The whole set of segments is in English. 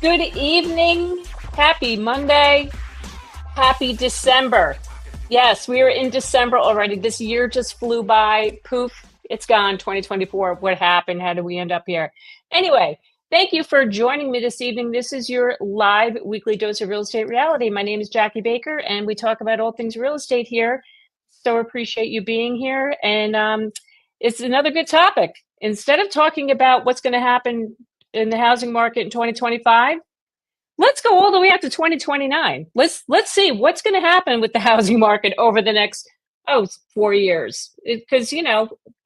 Good evening. Happy Monday. Happy December. Yes, we are in December already. This year just flew by. Poof, it's gone. 2024. What happened? How did we end up here? Anyway, thank you for joining me this evening. This is your live weekly dose of real estate reality. My name is Jackie Baker, and we talk about all things real estate here. So appreciate you being here. And it's another good topic. Instead of talking about what's going to happen in the housing market in 2025, let's go all the way out to 2029. Let's see what's going to happen with the housing market over the next 4 years, because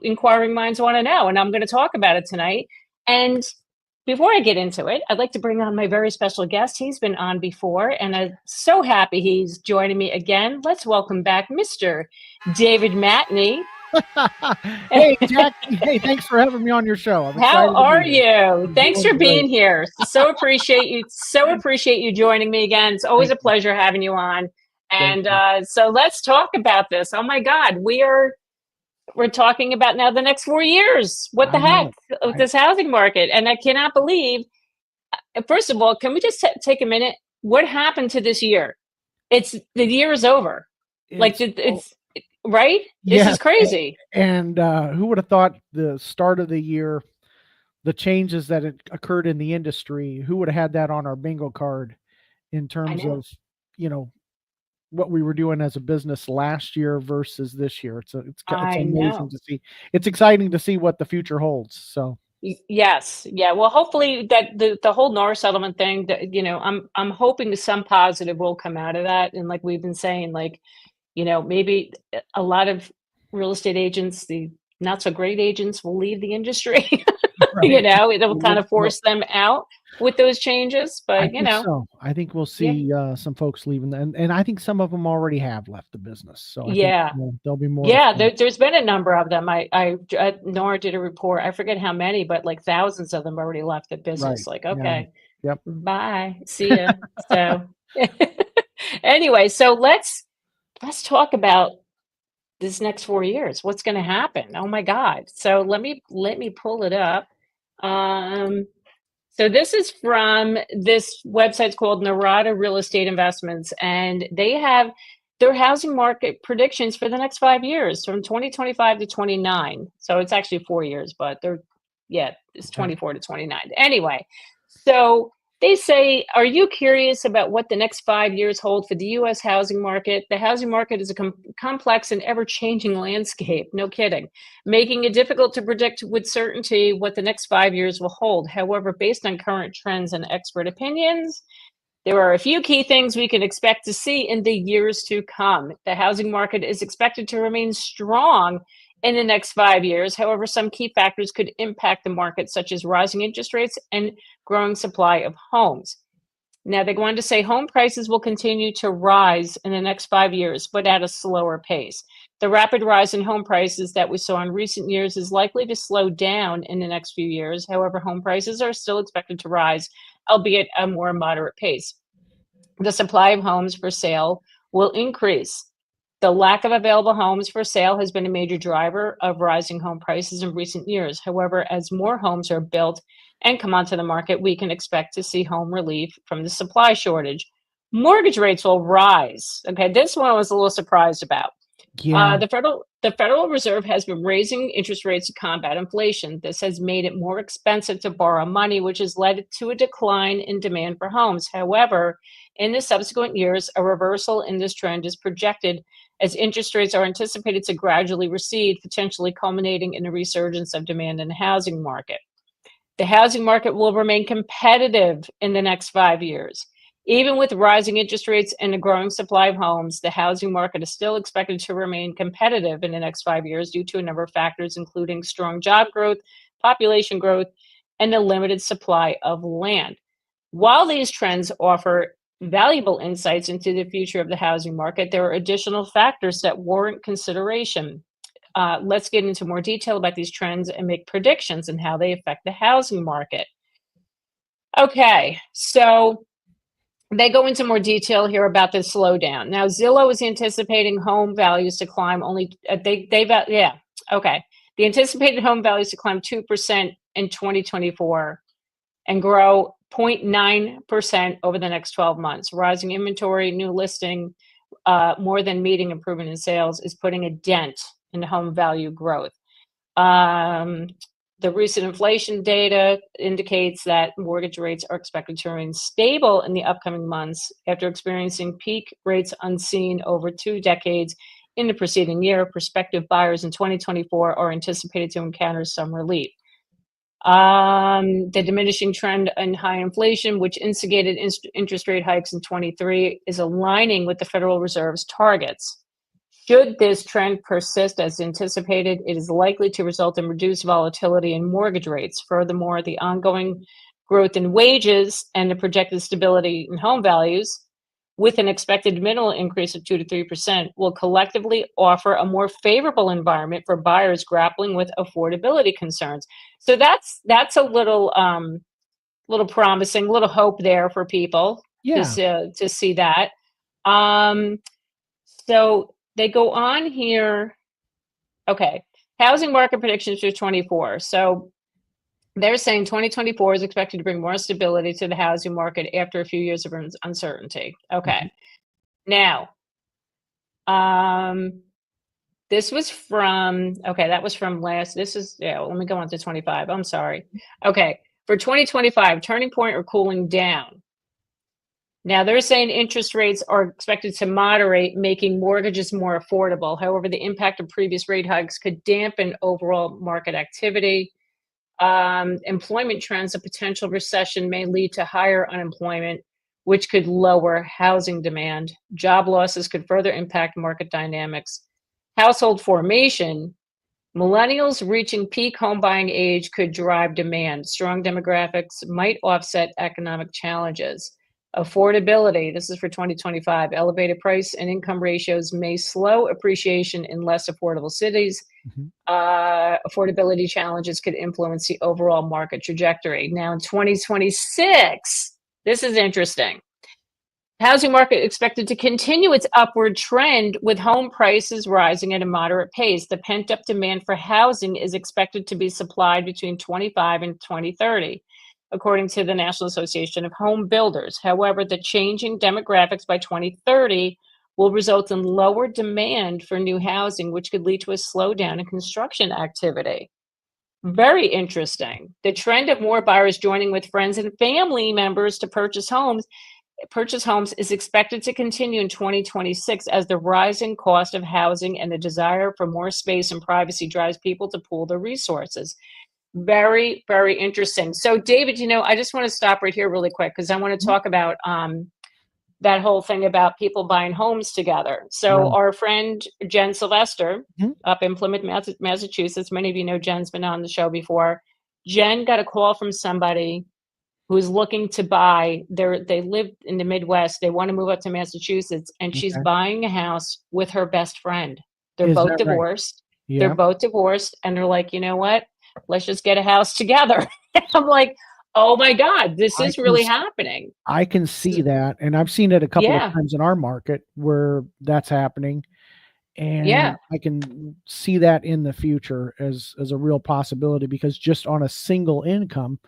inquiring minds want to know, and I'm going to talk about it tonight. And before I get into it, I'd like to bring on my very special guest. He's been on before, and I'm so happy he's joining me again. Let's welcome back Mr. David Matney. Hey, Jackie. Hey, thanks for having me on your show. How are you? Thanks for being here. So appreciate you. So appreciate you joining me again. It's always a pleasure having you on. And so let's talk about this. Oh my God, we're talking about now the next 4 years. What the heck with this housing market? And I cannot believe. First of all, can we just take a minute? What happened to this year? The year is over. It's right? This is crazy. And who would have thought the start of the year, the changes that had occurred in the industry, who would have had that on our bingo card in terms of, what we were doing as a business last year versus this year. It's amazing to see. It's exciting to see what the future holds. So yes. Yeah. Well, hopefully that the whole NAR settlement thing that, I'm hoping some positive will come out of that. And like we've been saying, maybe a lot of real estate agents, the not so great agents, will leave the industry. Right. It'll kind of force them out with those changes. But I think we'll see some folks leaving, and I think some of them already have left the business. So I think, there'll be more. Yeah, there's been a number of them. Nora did a report. I forget how many, but like thousands of them already left the business. Right. Like, okay, yep, bye, see ya. So anyway, so let's talk about this next 4 years. What's going to happen? Oh my God. So let me pull it up. So this is from this website's called Narada Real Estate Investments, and they have their housing market predictions for the next 5 years from 2025 to 29. So it's actually 4 years, but it's 24 to 29. Anyway, so they say, are you curious about what the next 5 years hold for the U.S. housing market? The housing market is a complex and ever-changing landscape, no kidding, making it difficult to predict with certainty what the next 5 years will hold. However, based on current trends and expert opinions, there are a few key things we can expect to see in the years to come. The housing market is expected to remain strong in the next 5 years. However, some key factors could impact the market, such as rising interest rates and growing supply of homes. Now, they go on to say home prices will continue to rise in the next 5 years, but at a slower pace. The rapid rise in home prices that we saw in recent years is likely to slow down in the next few years. However, home prices are still expected to rise, albeit at a more moderate pace. The supply of homes for sale will increase. The lack of available homes for sale has been a major driver of rising home prices in recent years. However, as more homes are built and come onto the market, we can expect to see home relief from the supply shortage. Mortgage rates will rise. Okay, this one I was a little surprised about. Yeah. The Federal Reserve has been raising interest rates to combat inflation. This has made it more expensive to borrow money, which has led to a decline in demand for homes. However, in the subsequent years, a reversal in this trend is projected as interest rates are anticipated to gradually recede, potentially culminating in a resurgence of demand in the housing market. The housing market will remain competitive in the next 5 years. Even with rising interest rates and a growing supply of homes, the housing market is still expected to remain competitive in the next 5 years due to a number of factors, including strong job growth, population growth, and a limited supply of land. While these trends offer valuable insights into the future of the housing market, there are additional factors that warrant consideration. Let's get into more detail about these trends and make predictions on how they affect the housing market. Okay, so they go into more detail here about the slowdown. Now, Zillow is anticipating home values to climb only, the anticipated home values to climb 2% in 2024 and grow 0.9% over the next 12 months. Rising inventory, new listing, more than meeting improvement in sales is putting a dent in home value growth. The recent inflation data indicates that mortgage rates are expected to remain stable in the upcoming months after experiencing peak rates unseen over 2 decades in the preceding year. Prospective buyers in 2024 are anticipated to encounter some relief. The diminishing trend in high inflation, which instigated interest rate hikes in 23, is aligning with the Federal Reserve's targets. Should this trend persist as anticipated, it is likely to result in reduced volatility in mortgage rates. Furthermore, the ongoing growth in wages and the projected stability in home values, with an expected minimal increase of 2 to 3%, will collectively offer a more favorable environment for buyers grappling with affordability concerns. So that's a little promising, little hope there for people to see that. So they go on here. Okay, housing market predictions for 24. So they're saying 2024 is expected to bring more stability to the housing market after a few years of uncertainty. Okay. Now, this was from, that was from let me go on to 25. I'm sorry. Okay. For 2025, turning point or cooling down. Now they're saying interest rates are expected to moderate, making mortgages more affordable. However, the impact of previous rate hikes could dampen overall market activity. Employment trends, a potential recession may lead to higher unemployment, which could lower housing demand. Job losses could further impact market dynamics. Household formation, millennials reaching peak home buying age could drive demand. Strong demographics might offset economic challenges. Affordability, this is for 2025, elevated price and income ratios may slow appreciation in less affordable cities. Affordability challenges could influence the overall market trajectory. Now in 2026, this is interesting. Housing market expected to continue its upward trend with home prices rising at a moderate pace. The pent-up demand for housing is expected to be supplied between 25 and 2030. According to the National Association of Home Builders. However, the changing demographics by 2030 will result in lower demand for new housing, which could lead to a slowdown in construction activity. Very interesting. The trend of more buyers joining with friends and family members to purchase homes is expected to continue in 2026 as the rising cost of housing and the desire for more space and privacy drives people to pool their resources. Very, very interesting. So David, I just want to stop right here really quick because I want to talk about that whole thing about people buying homes together. So our friend Jen Sylvester up in Plymouth, Massachusetts, many of you know Jen's been on the show before. Jen got a call from somebody who's looking to buy. They live in the Midwest. They want to move up to Massachusetts, and she's buying a house with her best friend. They're both divorced. Right? They're both divorced, and they're like, you know what? Let's just get a house together. I'm like, oh my God, this is really happening. I can see that. And I've seen it a couple of times in our market where that's happening. And I can see that in the future as a real possibility because just on a single income,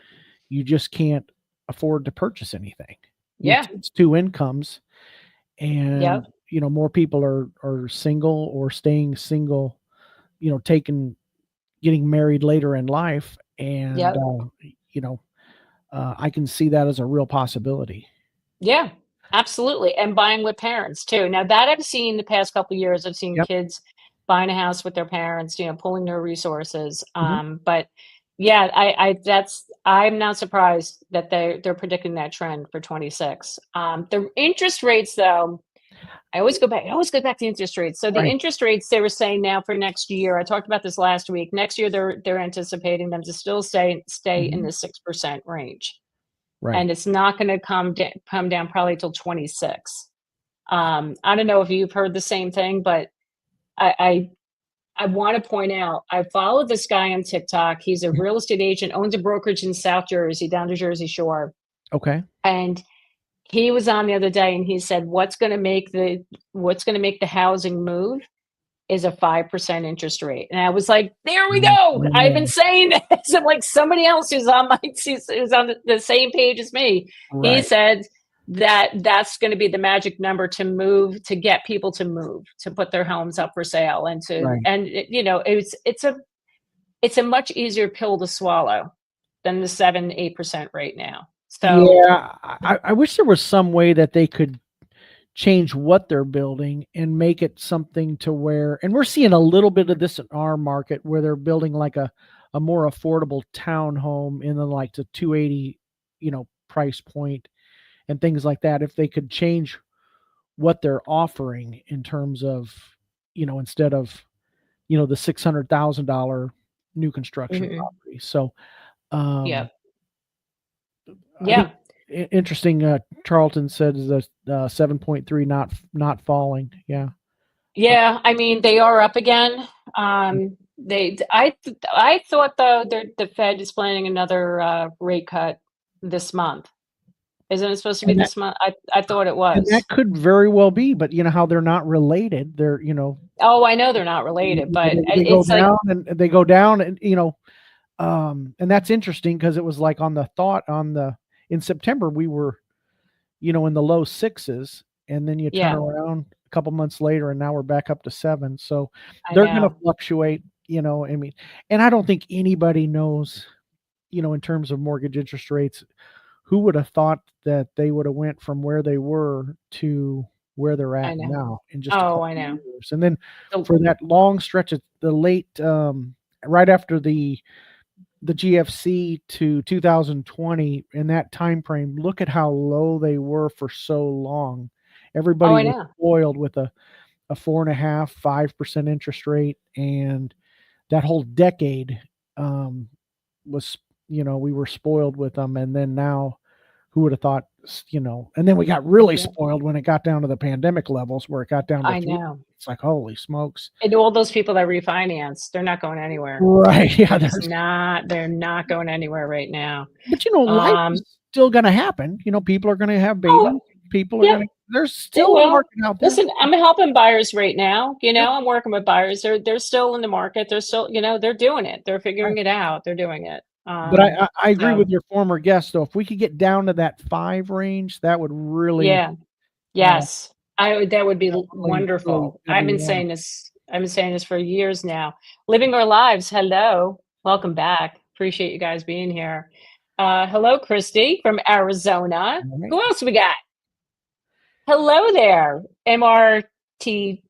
you just can't afford to purchase anything. It's 2 incomes. And, more people are single or staying single, getting married later in life. And, I can see that as a real possibility. Yeah, absolutely. And buying with parents too. Now that I've seen the past couple of years, I've seen kids buying a house with their parents, pulling their resources. But I'm not surprised that they're predicting that trend for 26. The interest rates though, I always go back to interest rates. So the interest rates they were saying now for next year, I talked about this last week. Next year, they're anticipating them to still stay in the 6% range. Right. And it's not going to come down probably till 26. I don't know if you've heard the same thing, but I want to point out, I follow this guy on TikTok. He's a real estate agent, owns a brokerage in South Jersey, down the Jersey Shore. Okay. And he was on the other day and he said, what's going to make the housing move is a 5% interest rate. And I was like, there we go. I've been saying this. I'm like, somebody else who's on the same page as me. Right. He said that that's going to be the magic number to move, to get people to move, to put their homes up for sale, and Right. it's a much easier pill to swallow than the 7-8% right now. So yeah, I wish there was some way that they could change what they're building and make it something to where, and we're seeing a little bit of this in our market where they're building like a more affordable townhome in the like the 280, price point and things like that. If they could change what they're offering in terms of, instead of, the $600,000 new construction property. So, yeah. I think interesting. Charlton says that 7.3 not falling. Yeah. Yeah, I mean they are up again. I thought though the Fed is planning another rate cut this month. Isn't it supposed to be this month? I thought it was. And that could very well be, but you know how they're not related. They're Oh, I know they're not related, but they go it's down and they go down, and and that's interesting because it was like in September we were, in the low sixes, and then you turn around a couple months later and now we're back up to 7. So they're going to fluctuate, I mean, and I don't think anybody knows, in terms of mortgage interest rates, who would have thought that they would have went from where they were to where they're at now in just a couple years. And then for that long stretch of the late, right after the GFC to 2020, in that time frame, look at how low they were for so long. Everybody was spoiled with a 4.5%, 5% interest rate, and that whole decade was, we were spoiled with them. And then now, who would have thought, and then we got really spoiled when it got down to the pandemic levels where it got down to I know. It's like, holy smokes. And all those people that refinance, they're not going anywhere. Right. Yeah. They're not going anywhere right now. But life is still going to happen. People are going to have babies. People are going to, there's still a market out there. Listen, I'm helping buyers right now. I'm working with buyers. They're still in the market. They're still, they're doing it. They're figuring it out. They're doing it. But I agree with your former guest, though. If we could get down to that 5 range, that would really, yes, that would be wonderful. really I've been saying this for years now. Living Our Lives. Hello, welcome back. Appreciate you guys being here. Hello, Christy from Arizona. Right. Who else we got? Hello there, MRTJ.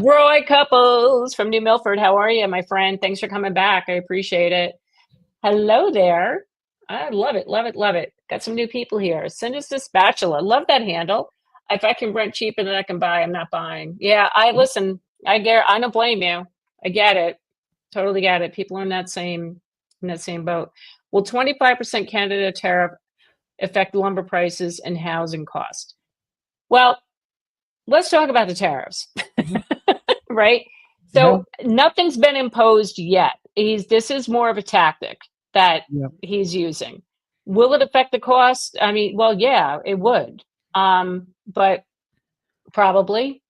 Roy Couples from New Milford. How are you, my friend? Thanks for coming back. I appreciate it. Hello there. I love it, love it, love it. Got some new people here. Sinister Spatula. Love that handle. If I can rent cheaper than I can buy, I'm not buying. Yeah, I don't blame you. I get it. Totally get it. People are in that same boat. Will 25% Canada tariff affect lumber prices and housing cost? Well, let's talk about the tariffs, right? So nothing's been imposed yet. This is more of a tactic that he's using. Will it affect the cost? I mean, well, yeah, it would. But probably,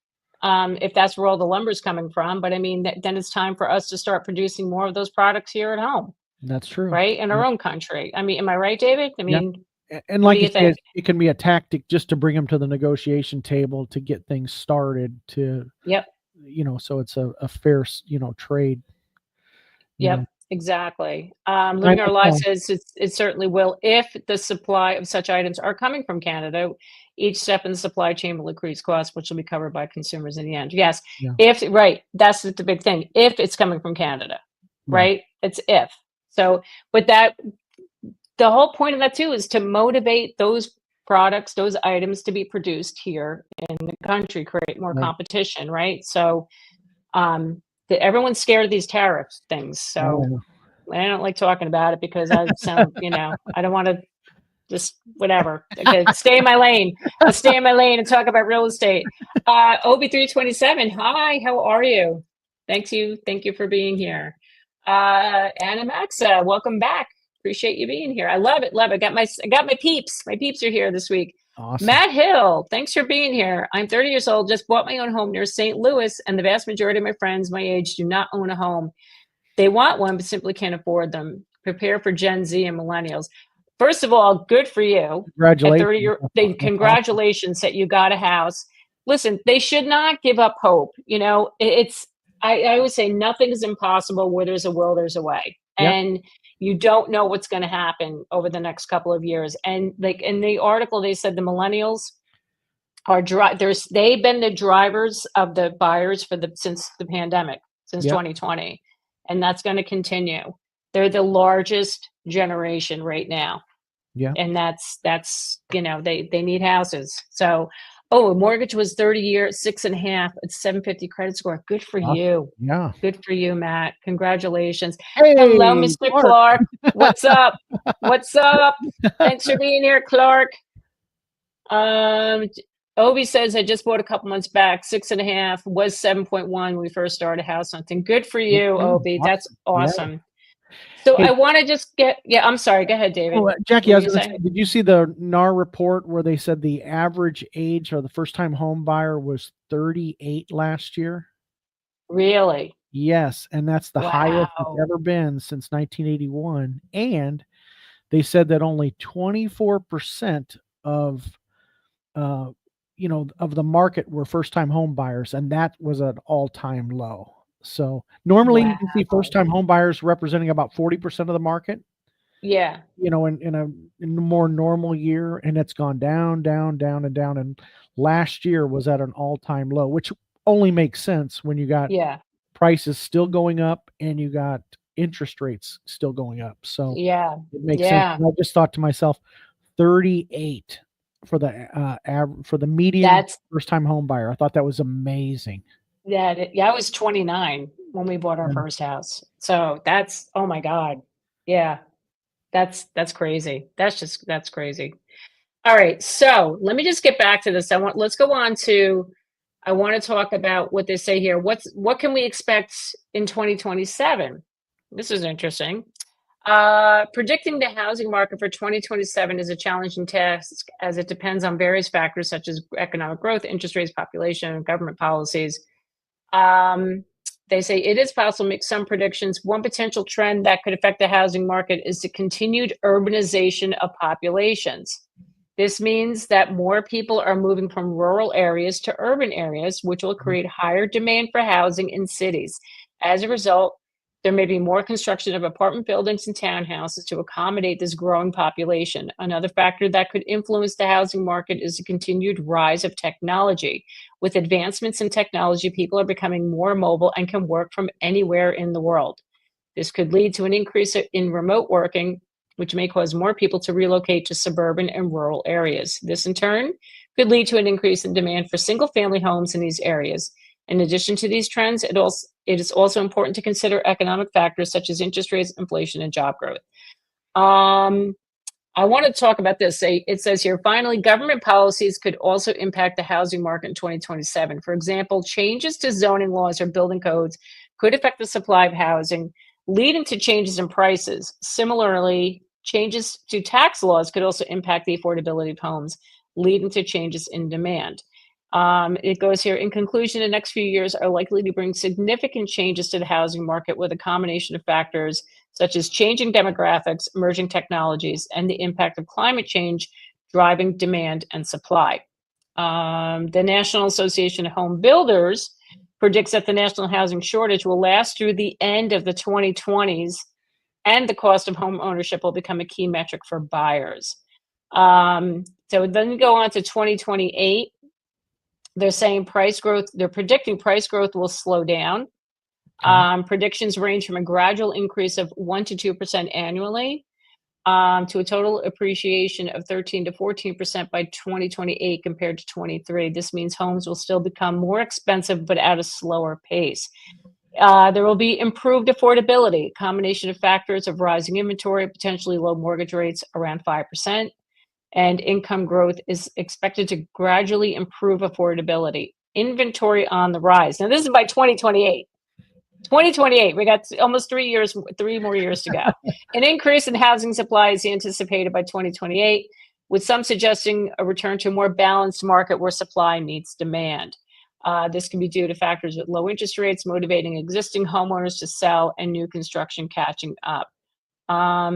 if that's where all the lumber's coming from. But I mean, then it's time for us to start producing more of those products here at home. That's true. Right? In our own country. I mean, am I right, David? I mean, and like you said, it can be a tactic just to bring them to the negotiation table to get things started to, so it's a fair, trade. Exactly. Living Our Lives says it certainly will if the supply of such items are coming from Canada. Each step in the supply chain will increase costs, which will be covered by consumers in the end. Yes. That's the big thing. If it's coming from Canada, right? It's if. So, but the whole point of that too is to motivate those products, those items to be produced here in the country, create more competition, right? So, everyone's scared of these tariff things. So I don't like talking about it because I sound, I don't want to just whatever. Okay, stay in my lane. I'll stay in my lane and talk about real estate. OB327, hi, how are you? Thank you for being here. Anna Maxa, welcome back. Appreciate you being here. I love it. Love it. I got my peeps. My peeps are here this week. Awesome. Matt Hill, thanks for being here. I'm 30 years old, just bought my own home near St. Louis, and the vast majority of my friends my age do not own a home. They want one, but simply can't afford them. Prepare for Gen Z and millennials. First of all, good for you. Congratulations. At 30, congratulations that you got a house. Listen, they should not give up hope. You know, I always say nothing is impossible. Where there's a will, there's a way. Yep. And you don't know what's going to happen over the next couple of years. And like in the article, they said the millennials are they've been the drivers of the buyers since the pandemic, since Yep. 2020, and that's going to continue. They're the largest generation right now. Yeah. And that's you know, they need houses. So a mortgage was 30 years, 6.5, it's 750 credit score. Good for you. Yeah. Good for you, Matt. Congratulations. Hey, Hello, Mr. Clark. What's up? What's up? Thanks for being here, Clark. Obi says, I just bought a couple months back, 6.5, was 7.1 when we first started house hunting. Good for you, Obi. That's awesome. Yeah. So hey, I want to just I'm sorry. Go ahead, David. Oh, Jackie, I was going to say, did you see the NAR report where they said the average age of the first-time home buyer was 38 last year? Really? Yes, and that's the highest it's ever been since 1981. And they said that only 24% of of the market were first-time home buyers, and that was an all-time low. So normally you can see first-time home buyers representing about 40% of the market. Yeah. You know, in a more normal year, and it's gone down, down, down, and down. And last year was at an all-time low, which only makes sense when you got prices still going up and you got interest rates still going up. So it makes sense. And I just thought to myself, 38 for the median first-time home buyer. I thought that was amazing. I was 29 when we bought our first house. So that's, oh my God. Yeah. That's crazy. That's crazy. All right. So let me just get back to this. Let's go on to, I want to talk about what they say here. What can we expect in 2027? This is interesting. Predicting the housing market for 2027 is a challenging task as it depends on various factors such as economic growth, interest rates, population, and government policies. They say it is possible to make some predictions. One potential trend that could affect the housing market is the continued urbanization of populations. This means that more people are moving from rural areas to urban areas, which will create higher demand for housing in cities. As a result, there may be more construction of apartment buildings and townhouses to accommodate this growing population. Another factor that could influence the housing market is the continued rise of technology. With advancements in technology, people are becoming more mobile and can work from anywhere in the world. This could lead to an increase in remote working, which may cause more people to relocate to suburban and rural areas. This, in turn, could lead to an increase in demand for single-family homes in these areas. In addition to these trends, it is also important to consider economic factors such as interest rates, inflation, and job growth. I want to talk about this. It says here, finally, government policies could also impact the housing market in 2027. For example, changes to zoning laws or building codes could affect the supply of housing, leading to changes in prices. Similarly, changes to tax laws could also impact the affordability of homes, leading to changes in demand. It goes here, in conclusion, the next few years are likely to bring significant changes to the housing market with a combination of factors such as changing demographics, emerging technologies, and the impact of climate change driving demand and supply. The National Association of Home Builders predicts that the national housing shortage will last through the end of the 2020s, and the cost of home ownership will become a key metric for buyers. So then we go on to 2028. They're saying they're predicting price growth will slow down. Predictions range from a gradual increase of 1% to 2% annually to a total appreciation of 13% to 14% by 2028 compared to 23. This means homes will still become more expensive, but at a slower pace. There will be improved affordability, a combination of factors of rising inventory, potentially low mortgage rates around 5%. And income growth is expected to gradually improve affordability. Inventory on the rise. Now, this is by 2028. 2028. We got almost 3 more years to go. An increase in housing supply is anticipated by 2028, with some suggesting a return to a more balanced market where supply meets demand. This can be due to factors with low interest rates motivating existing homeowners to sell and new construction catching up. Now,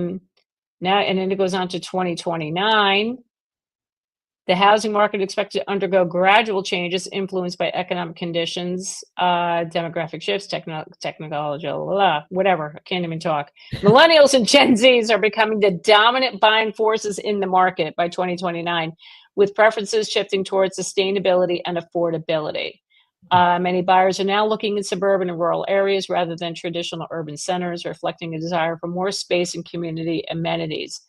and then it goes on to 2029. The housing market expected to undergo gradual changes influenced by economic conditions, demographic shifts, technology, whatever. I can't even talk. Millennials and Gen Zs are becoming the dominant buying forces in the market by 2029, with preferences shifting towards sustainability and affordability. Many buyers are now looking in suburban and rural areas rather than traditional urban centers, reflecting a desire for more space and community amenities.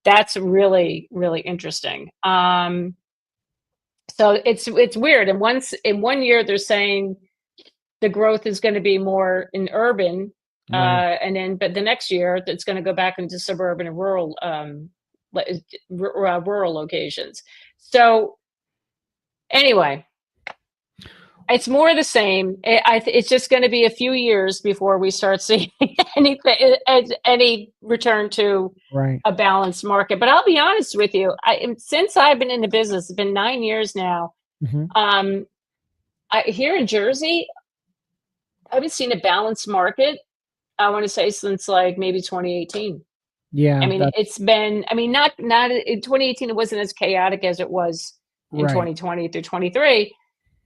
That's really, really interesting. So it's weird. And in 1 year, they're saying the growth is going to be more in urban, but the next year it's going to go back into suburban and rural locations. So anyway, it's more the same. It's just going to be a few years before we start seeing any return to a balanced market. But I'll be honest with you, since I've been in the business, it's been 9 years now. Here in Jersey, I haven't seen a balanced market, I want to say, since like maybe 2018. Yeah. I mean, it's been, not in 2018, it wasn't as chaotic as it was in 2020 through 23.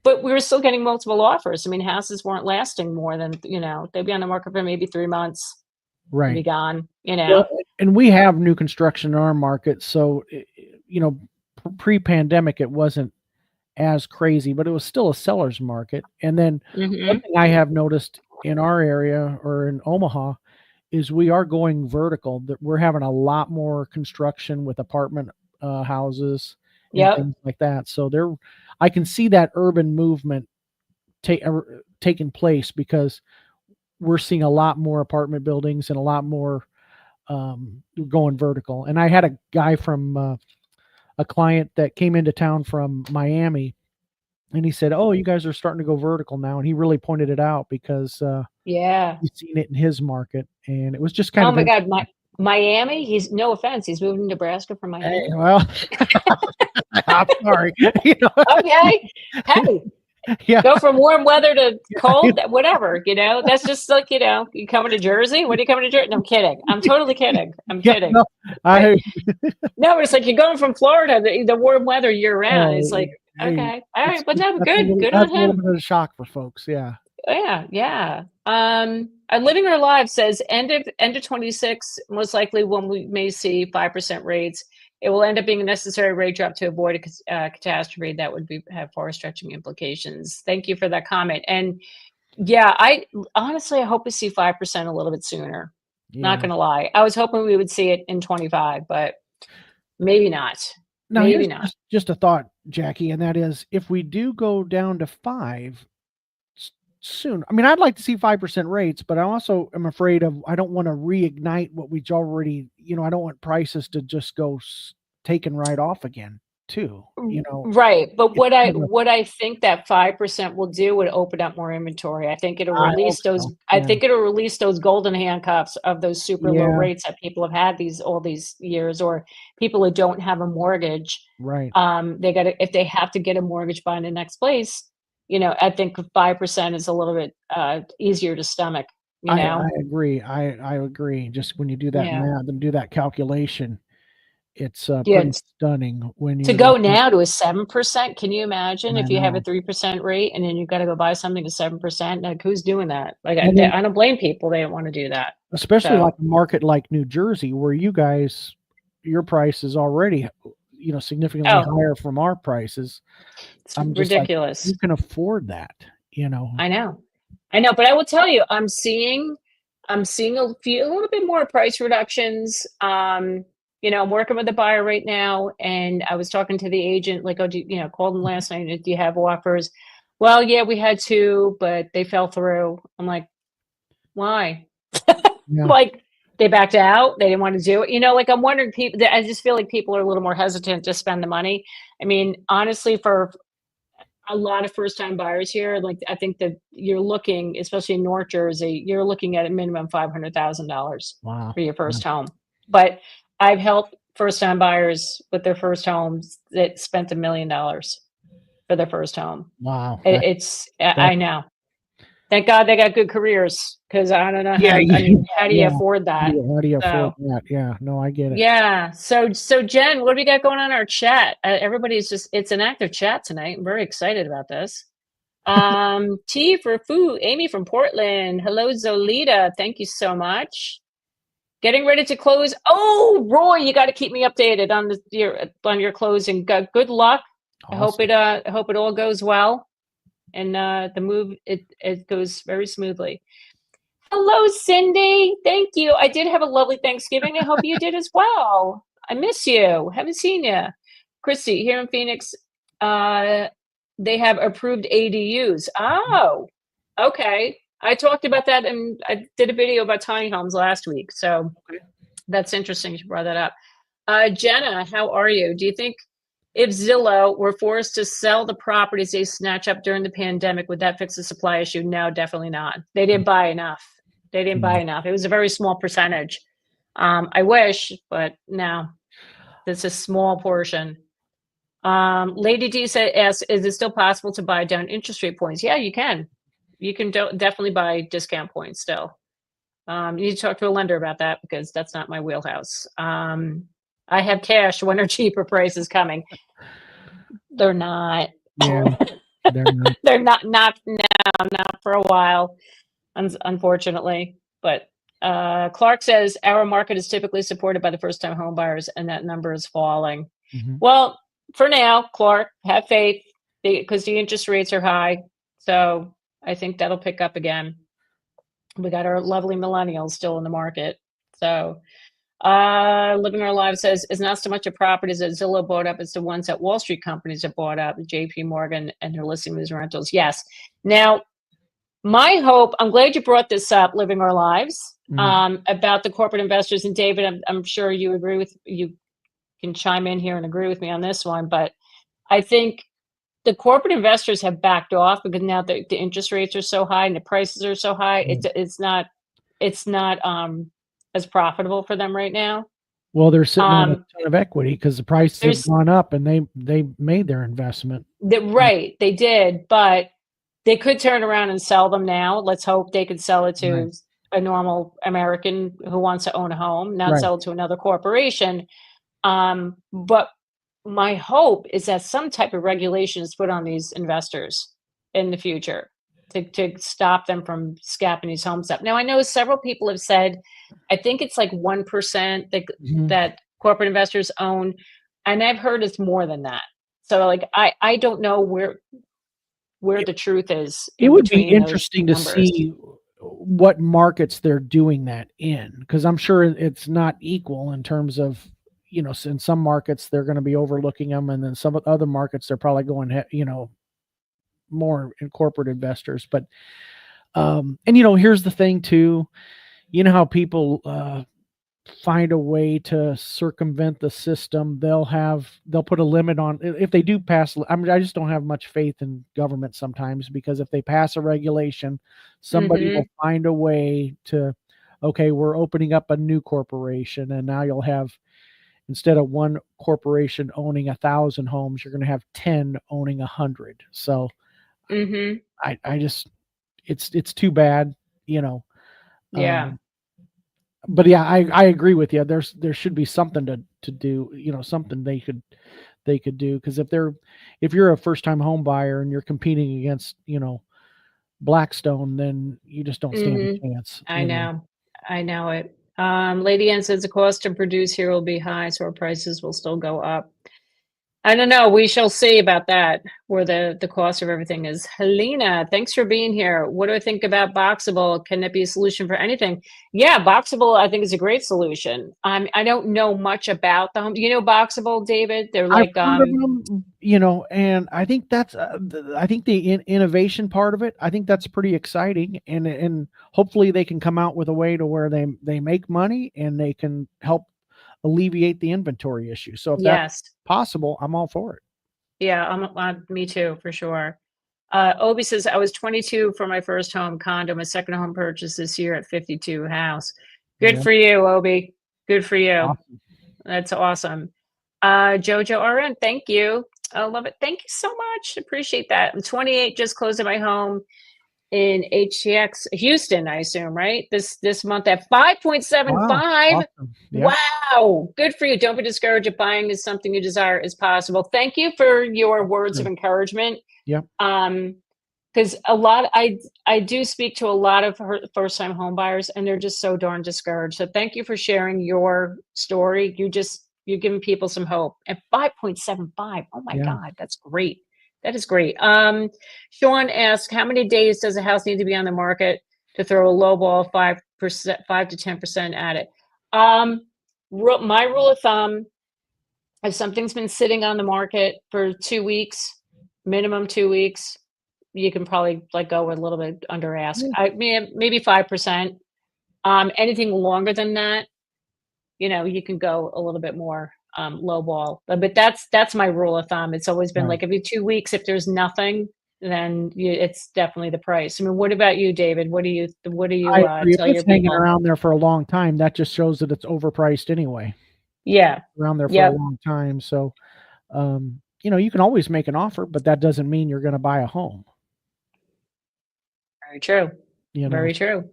But we were still getting multiple offers. I mean, houses weren't lasting more than, they'd be on the market for maybe 3 months, be gone, Well, and we have new construction in our market. So, pre-pandemic, it wasn't as crazy, but it was still a seller's market. And then one thing I have noticed in our area or in Omaha is we are going vertical. That we're having a lot more construction with apartment houses and things like that. So I can see that urban movement taking place because we're seeing a lot more apartment buildings and a lot more going vertical. And I had a guy from a client that came into town from Miami, and he said, "Oh, you guys are starting to go vertical now." And he really pointed it out because he's seen it in his market, and it was just kind of. Oh my God, Miami. He's, no offense, he's moving to Nebraska from Miami. Hey, well, I'm sorry. Okay, hey, go from warm weather to cold, whatever. That's just like, you coming to Jersey? When are you coming to Jersey? No, I'm kidding. I'm totally kidding. I'm kidding. No, but it's like you're going from Florida, the warm weather year round. It's like, okay, all right, but no, good on him. A little bit of a shock for folks, yeah. Yeah. Living Our Lives says end of 26, most likely when we may see 5% rates. It will end up being a necessary rate drop to avoid a catastrophe that would have far-stretching implications. Thank you for that comment. And yeah, I hope we see 5% a little bit sooner. Yeah. Not going to lie. I was hoping we would see it in 25, but maybe not. Now, maybe not. Just a thought, Jackie, and that is if we do go down to 5 soon, I'd like to see 5% rates, but I also am afraid I don't want to reignite what we've already, I don't want prices to just go taken right off again too, Right. But what I think that 5% will do would open up more inventory. I think it'll release I think it'll release those golden handcuffs of those super low rates that people have had all these years, or people who don't have a mortgage. Right. If they have to get a mortgage by the next place, I think 5% is a little bit easier to stomach. I agree. I agree. Just when you do that math and do that calculation, it's pretty stunning. When you go now to a 7%, can you imagine if you have a 3% rate and then you've got to go buy something at 7%? Like, who's doing that? Like, I don't blame people. They don't want to do that. Especially like a market like New Jersey, where you guys, your price is already, significantly higher from our prices. It's ridiculous. You can afford that, I know, but I will tell you, I'm seeing a little bit more price reductions. I'm working with a buyer right now, and I was talking to the agent, like, called them last night. Do you have offers? Well, yeah, we had 2, but they fell through. I'm like, why? Like, they backed out. They didn't want to do it. I'm wondering, I just feel like people are a little more hesitant to spend the money. Honestly, a lot of first-time buyers here. Like, I think that you're looking, especially in North Jersey, you're looking at a minimum $500,000 Wow. for your Yeah. first home. But I've helped first-time buyers with their first homes that spent $1 million for their first home. Wow. I know. Thank God they got good careers, because I don't know Yeah. how. I mean, how do you Yeah. afford that? How do you afford So that? Yeah. No, I get it. yeah. So Jen, what do we got going on in our chat? Everybody's it's an active chat tonight. I'm very excited about this. T for food. Amy from Portland. Hello, Zolita. Thank you so much. Getting ready to close. Oh, Roy, you got to keep me updated on your closing. Good luck. Awesome. I hope it all goes well, and the move it goes very smoothly. Hello, Cindy. Thank you. I did have a lovely Thanksgiving. I hope you did as well. I miss you. Haven't seen you. Christy, here in Phoenix, they have approved ADUs. Oh, okay. I talked about that, and I did a video about tiny homes last week. So that's interesting you brought that up. Jenna, how are you? Do you think if Zillow were forced to sell the properties they snatch up during the pandemic, would that fix the supply issue? No, definitely not. They didn't buy enough. They didn't buy enough. It was a very small percentage. I wish, but no, that's a small portion. Lady D asks, is it still possible to buy down interest rate points? Yeah, you can. You can definitely buy discount points still. You need to talk to a lender about that, because that's not my wheelhouse. I have cash. When are cheaper prices coming? They're not. Yeah. They're not. They're not now, not for a while, unfortunately. But Clark says our market is typically supported by the first-time home buyers, and that number is falling. Mhm. Well, for now, Clark, have faith, because the interest rates are high. So I think that'll pick up again. We got our lovely millennials still in the market. So Living Our Lives says it's not so much the properties that Zillow bought up, it's the ones that Wall Street companies have bought up, JP Morgan and their listing these rentals. Yes. Now, my hope, I'm glad you brought this up, Living Our Lives, about the corporate investors. And David, I'm sure you can chime in here and agree with me on this one, but I think the corporate investors have backed off, because now the interest rates are so high and the prices are so high. It's not as profitable for them right now. Well, they're sitting on a ton of equity because the prices have gone up, and they made their investment. Right, they did, but they could turn around and sell them now. Let's hope they could sell it to a normal American who wants to own a home, not sell it to another corporation. But my hope is that some type of regulation is put on these investors in the future to stop them from scapping these homes up. Now, I know several people have said, I think it's like 1% that corporate investors own, and I've heard it's more than that. So, like, I don't know where the truth is. It would be interesting to see what markets they're doing that in, because I'm sure it's not equal in terms of, in some markets they're going to be overlooking them, and then some other markets they're probably going, more in corporate investors. But and here's the thing too, how people find a way to circumvent the system. They'll put a limit on, if they do pass. I just don't have much faith in government sometimes, because if they pass a regulation, somebody will find a way to, okay, we're opening up a new corporation, and now you'll have, instead of one corporation owning 1,000 homes, you're going to have 10 owning 100. So I just, it's too bad, Yeah. But yeah, I agree with you. There should be something to do, something they could do, because if you're a first time home buyer and you're competing against, Blackstone, then you just don't stand a chance. I know it. Lady Ann says the cost to produce here will be high, so our prices will still go up. I don't know. We shall see about that, where the cost of everything is. Helena, thanks for being here. What do I think about Boxable? Can it be a solution for anything? Yeah, Boxable, I think, is a great solution. I don't know much about them. You know Boxable, David? They're like, I've heard of them, and I think that's, I think the innovation part of it, I think that's pretty exciting, and hopefully they can come out with a way to where they make money and they can help alleviate the inventory issue. So if that's possible, I'm all for it. Me too, for sure. Obi says, I was 22 for my first home condo, my second home purchase this year at 52 house. Good Yeah. for you, Obi. Good for you. Awesome. That's awesome. Jojo RN, thank you. I love it. Thank you so much. Appreciate that. I'm 28, just closing my home in HTX Houston, I assume, right? This month at 5.75. Wow. Awesome. Yeah. Wow. Good for you. Don't be discouraged if buying is something you desire is possible. Thank you for your words of encouragement. Yep. Because I do speak to a lot of first time home buyers, and they're just so darn discouraged. So thank you for sharing your story. You're giving people some hope. At 5.75, oh my God, that's great. That is great. Sean asked, how many days does a house need to be on the market to throw a low ball 5%, 5 to 10% at it? My rule of thumb, if something's been sitting on the market for 2 weeks, minimum 2 weeks, you can probably like go a little bit under ask. I mean, maybe 5%. Anything longer than that, you can go a little bit more low ball. But that's my rule of thumb. It's always been like every 2 weeks, if there's nothing, then it's definitely the price. I mean, what about you, David? What do you I agree. tell If your it's hanging people? around there for a long time, that just shows that it's overpriced anyway. Yeah. Around there for a long time. So, you can always make an offer, but that doesn't mean you're going to buy a home. Very true. Very true.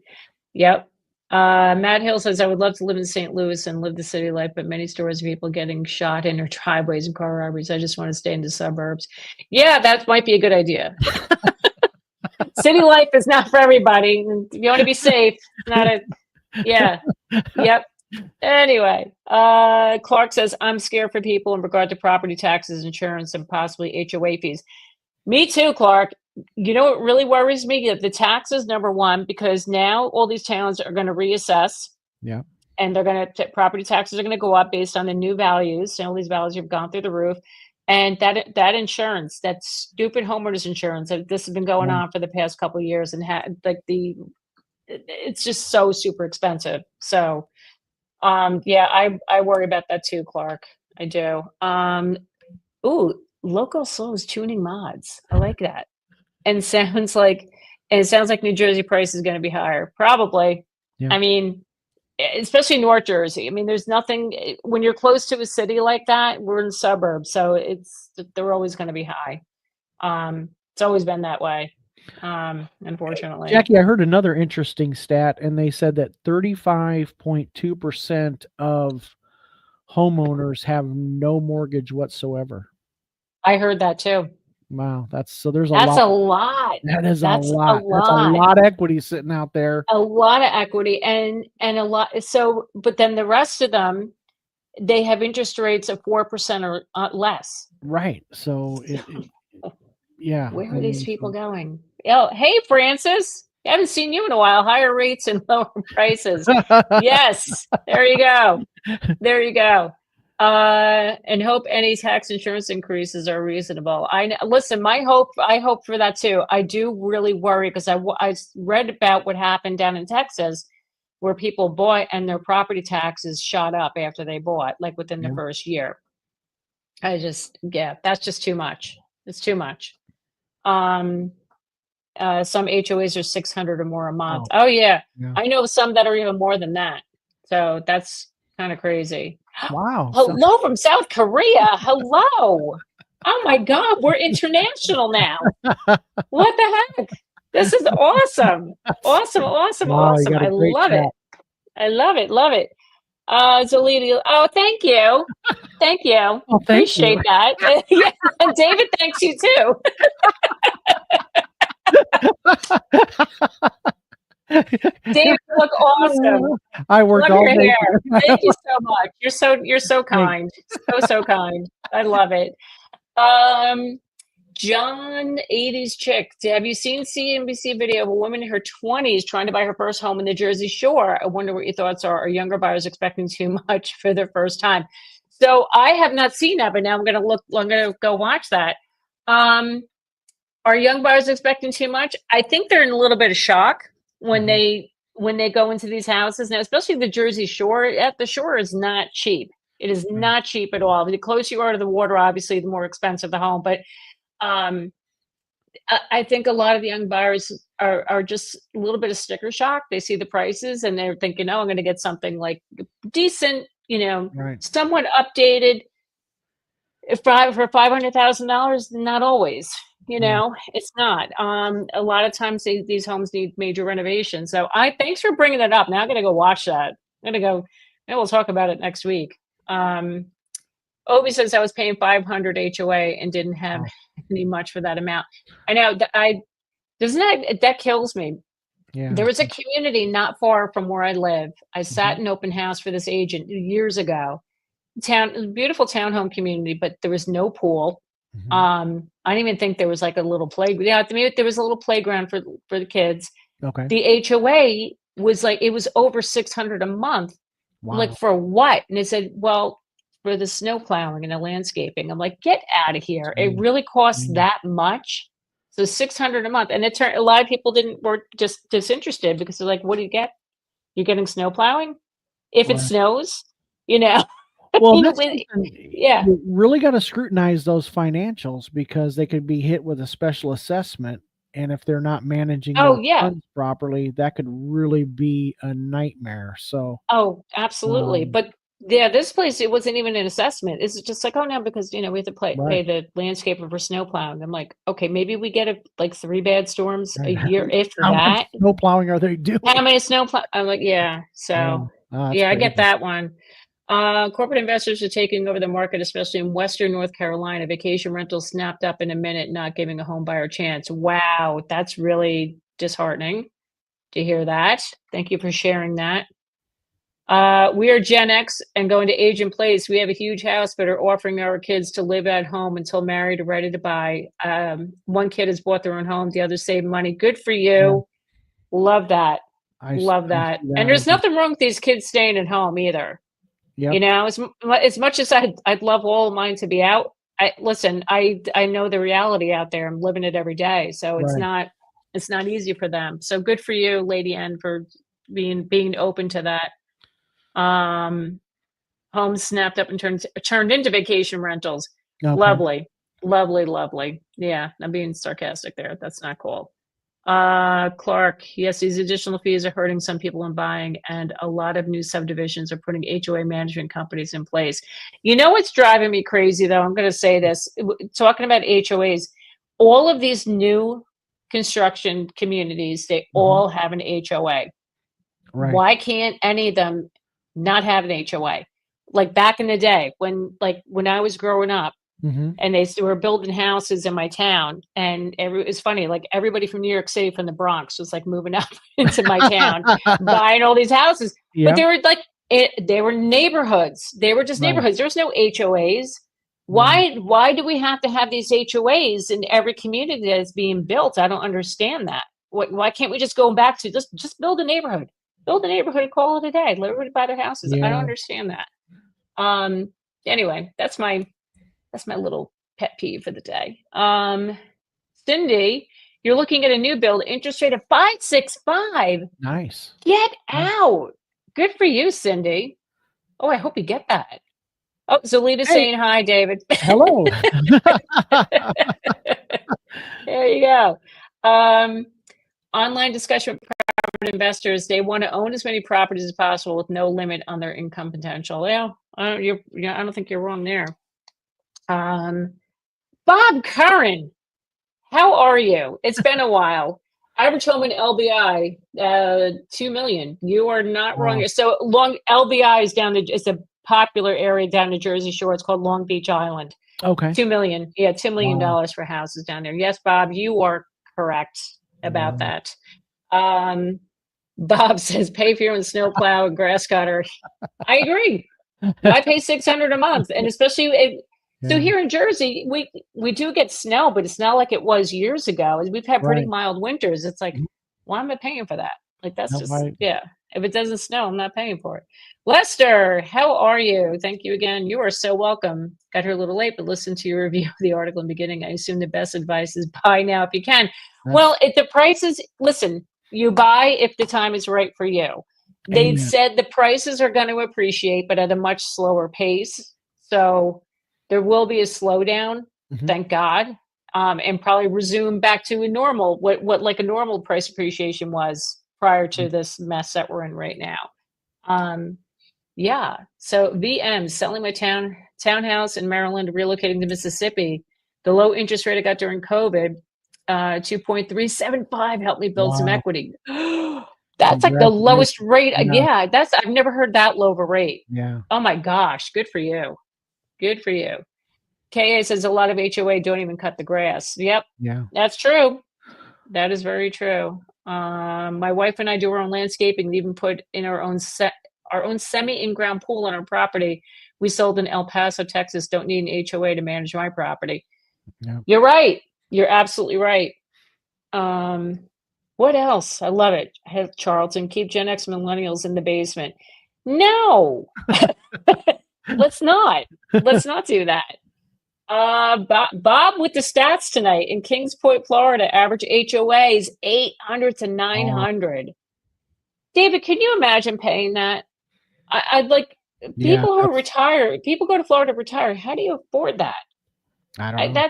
Yep. Matt Hill says, I would love to live in St. Louis and live the city life, but many stories of people getting shot in their driveways and car robberies. I just want to stay in the suburbs. Yeah, that might be a good idea. City life is not for everybody. If you want to be safe, Yep. Anyway, Clark says, I'm scared for people in regard to property taxes, insurance, and possibly HOA fees. Me too, Clark. You know what really worries me? The taxes, number one, because now all these towns are going to reassess. Yeah. And they're going to, property taxes are going to go up based on the new values. All these values have gone through the roof. And that insurance, that stupid homeowners insurance, this has been going on for the past couple of years, and it's just so super expensive. So, I worry about that too, Clark. I do. Local Slows tuning mods. I like that. And it sounds like New Jersey price is going to be higher. Probably. Yeah. I mean, especially North Jersey. I mean, there's nothing when you're close to a city like that. We're in the suburbs, so they're always going to be high. It's always been that way, unfortunately. Jackie, I heard another interesting stat, and they said that 35.2% of homeowners have no mortgage whatsoever. I heard that too. Wow, that's a lot. That is a lot. That's a lot of equity sitting out there. A lot of equity and a lot. So, but then the rest of them, they have interest rates of 4% or less. Right. So, yeah. Where are these people going? Oh, hey, Francis. I haven't seen you in a while. Higher rates and lower prices. Yes. There you go. There you go. And hope any tax insurance increases are reasonable. I hope for that too. I do really worry because I read about what happened down in Texas where people bought and their property taxes shot up after they bought, like within the first year. That's just too much. It's too much. Some HOAs are 600 or more a month. Oh yeah. I know some that are even more than that. So that's kind of crazy. Wow. Hello from South Korea. Hello. Oh my God, we're international now. What the heck? This is awesome. Awesome. Wow, I love it. I love it. Zoliti, thank you. Thank you. Oh, Appreciate that. Yeah, and David thanks you too. David, you look awesome. I worked all day. Thank you so much. You're so kind. So kind. I love it. John 80s chick. Have you seen CNBC video of a woman in her 20s trying to buy her first home in the Jersey Shore? I wonder what your thoughts are. Are younger buyers expecting too much for their first time? So I have not seen that, but now I'm going to go watch that. Are young buyers expecting too much? I think they're in a little bit of shock when they go into these houses now, especially the Jersey Shore. The shore is not cheap. It is not cheap at all. The closer you are to the water, obviously, the more expensive the home. But um, I think a lot of the young buyers are just a little bit of sticker shock. They see the prices and they're thinking, oh, I'm going to get something like decent, Right. somewhat updated. If for $500,000, not always. Yeah. It's not. A lot of times these homes need major renovations. So thanks for bringing that up. Now I'm gonna go watch that. I'm gonna go. Maybe we'll talk about it next week. Obi says I was paying 500 HOA and didn't have Wow. any much for that amount. I know that doesn't that kills me. Yeah. There was a community not far from where I live. I sat Mhm. in open house for this agent years ago. Beautiful townhome community, but there was no pool. Mhm. I didn't even think there was like a little playground. Yeah, to me, there was a little playground for the kids. Okay. The HOA was like, it was over 600 a month. Like Wow. for what? And they said, well, for the snow plowing and the landscaping. I'm like, get out of here. It Mm. really costs Mm. that much. So 600 a month. And it turned, a lot of people were just disinterested because they're like, what do you get? You're getting snow plowing? If it Right. snows, you know, Well, that's when, something yeah. you really got to scrutinize those financials because they could be hit with a special assessment. And if they're not managing Oh, those yeah. funds properly, that could really be a nightmare. So, Oh, absolutely. um, But yeah, this place, it wasn't even an assessment. It's just like, oh no, because we have to right, pay the landscaper for snow plowing. I'm like, okay, maybe we get like 3 bad storms a right. year, if How much that. snow plowing are they doing? How many snowplow? I'm like, yeah. Yeah. So Oh, that's yeah, I get crazy. that one. Corporate investors are taking over the market, especially in Western North Carolina. Vacation rentals snapped up in a minute, not giving a home buyer a chance. Wow, that's really disheartening to hear that. Thank you for sharing that. We are Gen X and going to age in place. We have a huge house, but are offering our kids to live at home until married or ready to buy. One kid has bought their own home, the other saved money. Good for Yeah, you. Love that. Love I that. see And that there's as nothing wrong with these kids staying at home either. yep, As much as I'd love all of mine to be out. I know the reality out there. I'm living it every day, so right. it's not easy for them. So good for you, Lady N, for being open to that. Um, Homes snapped up and turned into vacation rentals. Okay. Lovely, lovely, lovely. Yeah, I'm being sarcastic there. That's not cool. Clark, yes, these additional fees are hurting some people in buying, and a lot of new subdivisions are putting HOA management companies in place. You know what's driving me crazy, though? I'm going to say this. Talking about HOAs, all of these new construction communities, they Mhm. all have an HOA. Right. Why can't any of them not have an HOA? Like back in the day when I was growing up Mhm. and they were building houses in my town, and it's funny, like everybody from New York City, from the Bronx, was like moving up into my town, buying all these houses. But Yep. they were like they were neighborhoods. They were just Right. neighborhoods. There was no HOAs. Right. Why do we have to have these HOAs in every community that is being built? I don't understand that. Why can't we just go back to just build a neighborhood? Build a neighborhood and call it a day. Let everybody buy their houses. I don't Yeah. understand that. Anyway, that's my little pet peeve for the day. Cindy, you're looking at a new build, interest rate of 5.65. Nice. Get Nice. out. Good for you, Cindy. Oh, I hope you get that. Oh, Zalita's Hey, saying hi, David. hello. There you go. Um, Online discussion with private investors. They want to own as many properties as possible with no limit on their income potential. Yeah, I don't think you're wrong there. Bob Curran, how are you? It's been a while. Average home in LBI, 2 million. You are not wrong. Wow. So LBI is it's a popular area down the Jersey Shore. It's called Long Beach Island. Okay. 2 million. Yeah, $2 million Wow. for houses down there. Yes, Bob, you are correct about Wow. that. Bob says pay for your own snowplow and grass cutter. I agree. Why pay 600 a month? And especially so Yeah. here in Jersey, we do get snow, but it's not like it was years ago. We've had pretty Right. mild winters. It's like, Mhm. why am I paying for that? Like that's No, just right. yeah. If it doesn't snow, I'm not paying for it. Lester, how are you? Thank you again. You are so welcome. Got here a little late, but listen to your review of the article in the beginning. I assume the best advice is buy now if you can. Well, That's if the prices, listen, you buy if the time is right for you. They'd Amen. said the prices are going to appreciate, but at a much slower pace. So there will be a slowdown, Mhm. thank God, and probably resume back to a normal, what like a normal price appreciation was prior Mm. to this mess that we're in right now. Um, yeah. So VM selling my townhouse in Maryland, relocating to Mississippi. The low interest rate I got during COVID, 2.375 helped me build some Wow. equity. That's like the lowest Congratulations. rate. Yeah. Yeah, I've never heard that low of a rate. Yeah. Oh my gosh, good for you. Good for you. KA says a lot of HOA don't even cut the grass. Yep, Yeah. that's true. That is very true. My wife and I do our own landscaping and even put in our own semi in-ground pool on our property. We sold in El Paso, Texas. Don't need an HOA to manage my property. Yeah. You're right. You're absolutely right. Um, what else? I love it. Charlton, keep Gen X millennials in the basement. No, let's not. Let's not do that. Bob with the stats tonight in Kings Point, Florida. Average HOAs 800 to Oh, 900. David, can you imagine paying that? I'd like yeah. people who are retired. People go to Florida to retire. How do you afford that? I don't know.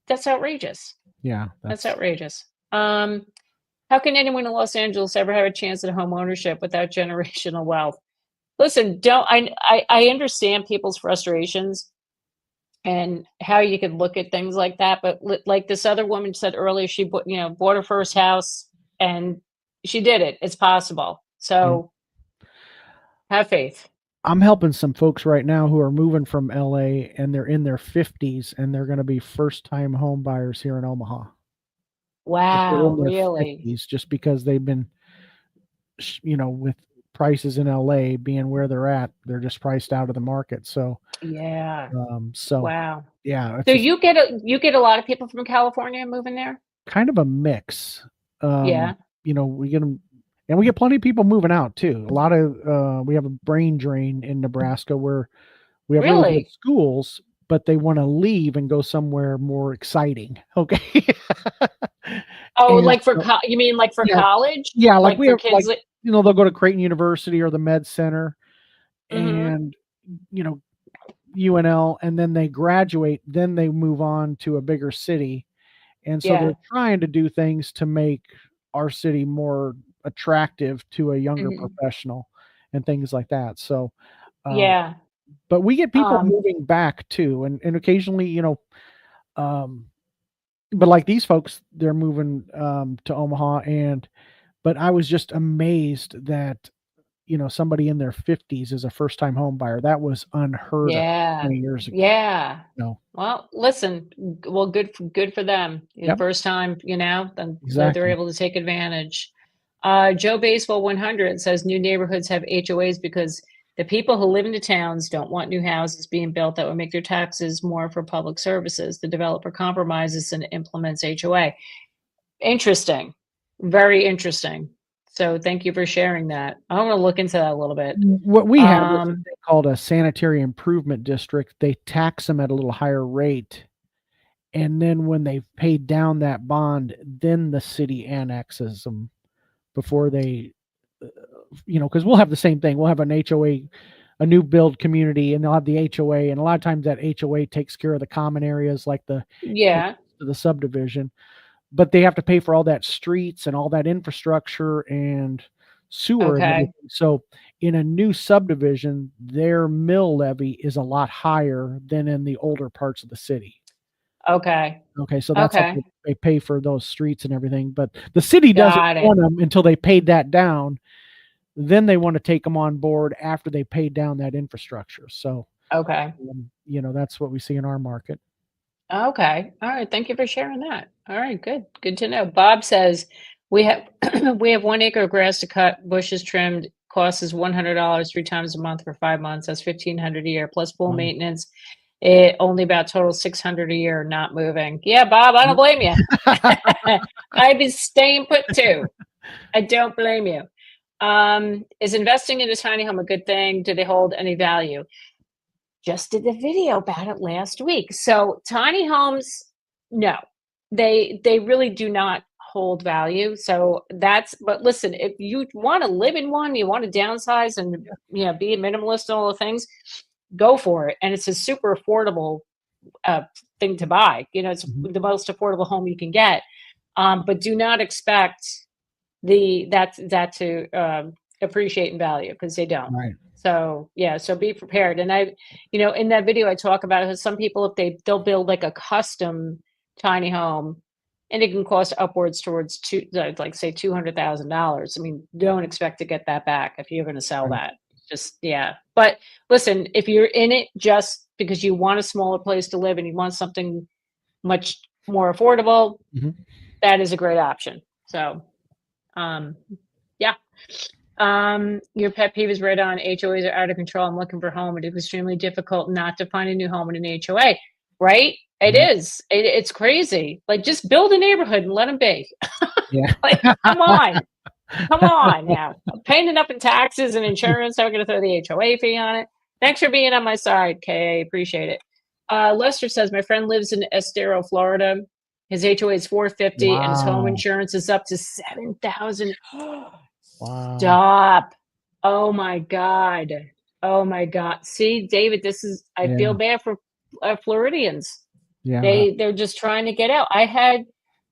That's outrageous. Yeah. That's That's outrageous. How can anyone in Los Angeles ever have a chance at home ownership without generational wealth? Listen, don't I understand people's frustrations and how you could look at things like that, but like this other woman said earlier, she bought her first house and she did it. It's possible. yeah. So have faith. I'm helping some folks right now who are moving from LA and they're in their 50s and they're going to be first-time home buyers here in Omaha. But they're Wow, in their really? 50s just because they've been, with prices in LA being where they're at, they're just priced out of the market. So, Yeah. so Wow. yeah, it's So just you get a lot of people from California moving there? kind of a mix. Yeah. We get them, and we get plenty of people moving out too. A lot of we have a brain drain in Nebraska where we have really good Really? schools, but they want to leave and go somewhere more exciting. Okay. Oh, And like for so, you mean like for yeah, college? yeah, like Like we for have kids that they'll go to Creighton University or the Med Center Mhm. and you know UNL, and then they graduate, then they move on to a bigger city. And so they're Yeah. trying to do things to make our city more attractive to a younger Mhm. professional and things like that. So, um, Yeah. but we get people Um, moving back too, and occasionally, um, but like these folks, they're moving to Omaha, and but I was just amazed that somebody in their 50s is a first time home buyer. That was unheard of yeah. 20 years ago. Yeah. No, Well, listen, well, good for them. The yep, first time, then they're exactly. able to take advantage. Joe Baseball 100 says new neighborhoods have HOAs because the people who live in the towns don't want new houses being built that would make their taxes more for public services. The developer compromises and implements HOA. Interesting. Very interesting. So thank you for sharing that. I want to look into that a little bit. What we have is a Um, thing called a sanitary improvement district. They tax them at a little higher rate, and then when they've paid down that bond, then the city annexes them before they, uh, because we'll have the same thing. We'll have an HOA, a new build community, and they'll have the HOA, and a lot of times that HOA takes care of the common areas like the yeah. to the subdivision, but they have to pay for all that streets and all that infrastructure and sewer and Okay. everything. So in a new subdivision, their mill levy is a lot higher than in the older parts of the city. Okay. Okay, so that's how Okay. they pay for those streets and everything, but the city doesn't Got it. want them until they paid that down. Then they want to take them on board after they paid down that infrastructure. So, Okay. that's what we see in our market. Okay. All right. Thank you for sharing that. All right. Good. Good to know. Bob says we have we have 1 acre of grass to cut, bushes trimmed. Cost is $100 3 times a month for 5 months. That's 1,500 a year plus pool Wow. maintenance. It only about total 600 a year. Not moving. Yeah, Bob. I don't blame you. I'd be staying put too. I don't blame you. Is investing in a tiny home a good thing? Do they hold any value? Just did the video about it last week. So tiny homes, no, they really do not hold value. So but listen, if you want to live in one, you want to downsize and, be a minimalist and all the things, go for it. And it's a super affordable thing to buy. It's the most affordable home you can get. But do not expect that to appreciate in value, because they don't. Right. So so be prepared. And in that video I talk about it, some people, if they'll build like a custom tiny home, and it can cost upwards towards say $200,000. I mean, don't expect to get that back if you're going to sell Right. that. Just But listen, if you're in it just because you want a smaller place to live and you want something much more affordable, that is a great option. So, your pet peeve is right on. HOAs are out of control. I'm looking for a home. It is extremely difficult not to find a new home in an HOA, right? It is. It's crazy. Like, just build a neighborhood and let them be. Yeah. Like, come on now. I'm paying enough in taxes and insurance. I'm going to throw the HOA fee on it. Thanks for being on my side, Kay. I appreciate it. Lester says, my friend lives in Estero, Florida. His HOA is $450 and his home insurance is up to $7,000. Wow. Stop. Oh my God. See, David, I feel bad for Floridians. Yeah. They're just trying to get out. I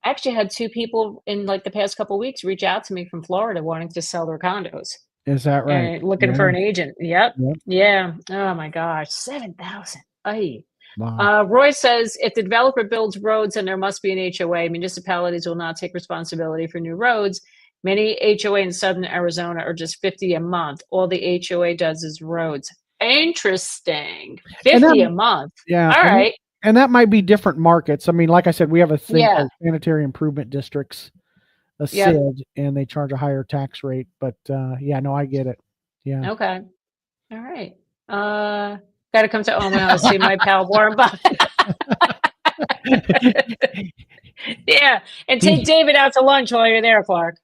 actually had two people in like the past couple of weeks reach out to me from Florida wanting to sell their condos. Is that right? And looking for an agent. Yep. Yep. Yeah. Oh my gosh. 7,000. Ay. Wow. Roy says, if the developer builds roads and there must be an HOA, municipalities will not take responsibility for new roads. Many HOA in southern Arizona are just $50 a month. All the HOA does is roads. Interesting. $50 a month. Yeah. All right. And that might be different markets. I mean, like I said, we have a thing called sanitary improvement districts, a SID, and they charge a higher tax rate. But no, I get it. Yeah. Okay. All right. Got to come to Omaha to see my pal Warren Buffett. Yeah, and take David out to lunch while you're there, Clark.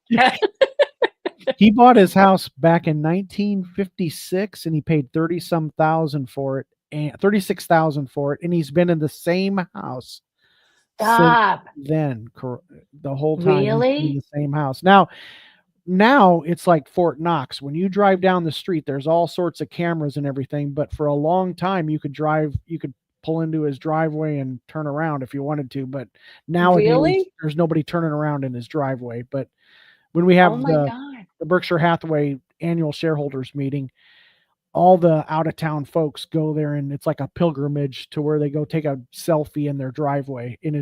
He bought his house back in 1956, and he paid 30-some thousand for it, and 36,000 for it, and he's been in the same house since then, the whole time. Really? In the same house. Now it's like Fort Knox. When you drive down the street, there's all sorts of cameras and everything. But for a long time, you could pull into his driveway and turn around if you wanted to. But nowadays, there's nobody turning around in his driveway. But when we have the Berkshire Hathaway annual shareholders meeting, all the out-of-town folks go there, and it's like a pilgrimage to where they go take a selfie in his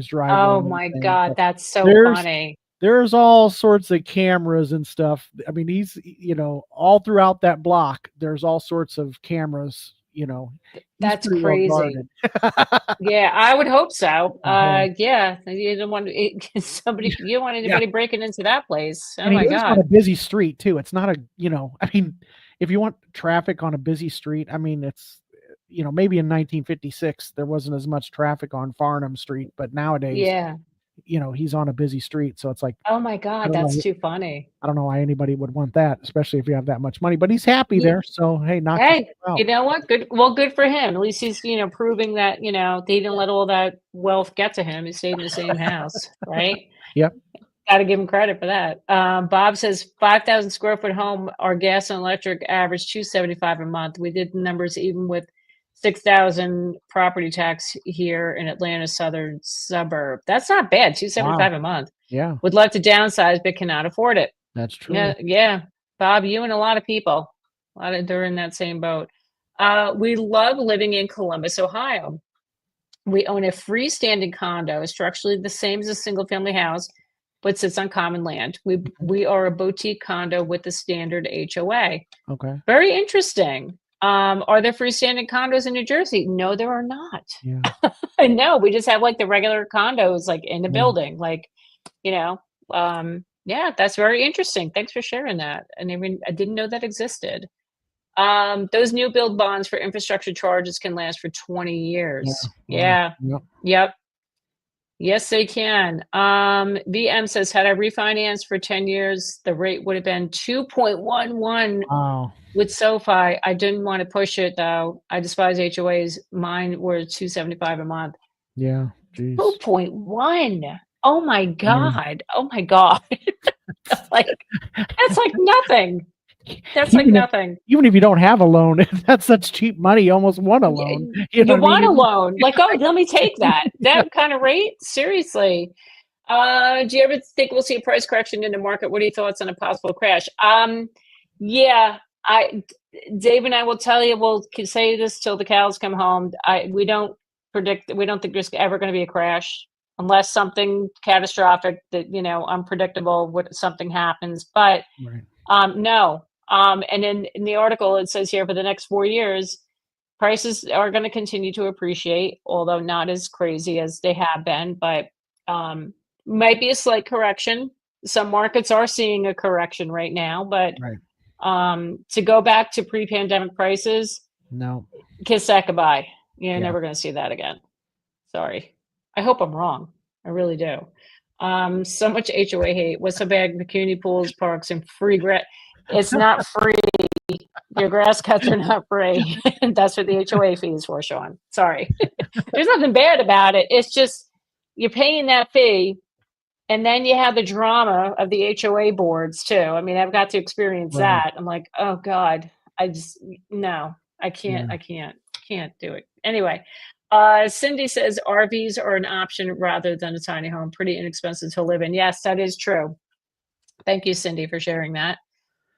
driveway. Oh my God, that's so funny. There's all sorts of cameras and stuff. I mean, he's, all throughout that block, there's all sorts of cameras, That's crazy. Yeah, I would hope so. You don't want you don't want anybody breaking into that place. Oh my God. It's on a busy street too. It's not I mean, if you want traffic on a busy street, I mean, it's, maybe in 1956, there wasn't as much traffic on Farnham Street, but nowadays, he's on a busy street. So it's like, oh my God, that's too funny. I don't know why anybody would want that, especially if you have that much money, but he's happy there. So, hey, you know what? Good. Well, good for him. At least he's, proving that, they didn't let all that wealth get to him. He stayed in the same house. Right. Yep. Got to give him credit for that. Bob says 5,000 square foot home, our gas and electric average $275 a month. We did the numbers even with 6,000 property tax here in Atlanta southern suburb. That's not bad. $275 a month. Yeah. Would love to downsize, but cannot afford it. That's true. Yeah. Bob, you and a lot of people, they're in that same boat. We love living in Columbus, Ohio. We own a freestanding condo, structurally the same as a single family house, but sits on common land. We are a boutique condo with a standard HOA. Okay. Very interesting. Are there freestanding condos in New Jersey? No, there are not. Yeah. No, we just have like the regular condos like in the building. Like, that's very interesting. Thanks for sharing that. And I didn't know that existed. Those new build bonds for infrastructure charges can last for 20 years. Yeah. Yep. Yes, they can. VM says, had I refinanced for 10 years, the rate would have been 2.11 with SoFi. I didn't want to push it though. I despise HOAs. Mine were $275 a month. Yeah. Geez. 2.1. Oh my God. Oh my God. Like, that's like nothing. That's like Even if nothing. even if you don't have a loan, if that's such cheap money, you almost want a loan. You know You what I want a mean? loan. Like, oh, let me take that. That kind of rate? Seriously. Do you ever think we'll see a price correction in the market? What are your thoughts on a possible crash? Yeah, Dave and I will tell you, we'll say this till the cows come home. We don't think there's ever going to be a crash unless something catastrophic that, unpredictable, something happens. But Right. no. And in the article, it says here for the next 4 years, prices are going to continue to appreciate, although not as crazy as they have been, but might be a slight correction. Some markets are seeing a correction right now, but Right. to go back to pre-pandemic prices, No. kiss that goodbye. You're Yeah. never going to see that again. Sorry. I hope I'm wrong. I really do. So much HOA hate. What's so bad? The community pools, parks, and free grass. It's not free. Your grass cuts are not free. That's what the HOA fee is for, Sean. Sorry. There's nothing bad about it. It's just you're paying that fee, and then you have the drama of the HOA boards too. I mean, I've got to experience Right. that. I'm like, oh God, no, I can't, Yeah. I can't do it. Anyway, Cindy says RVs are an option rather than a tiny home. Pretty inexpensive to live in. Yes, that is true. Thank you, Cindy, for sharing that.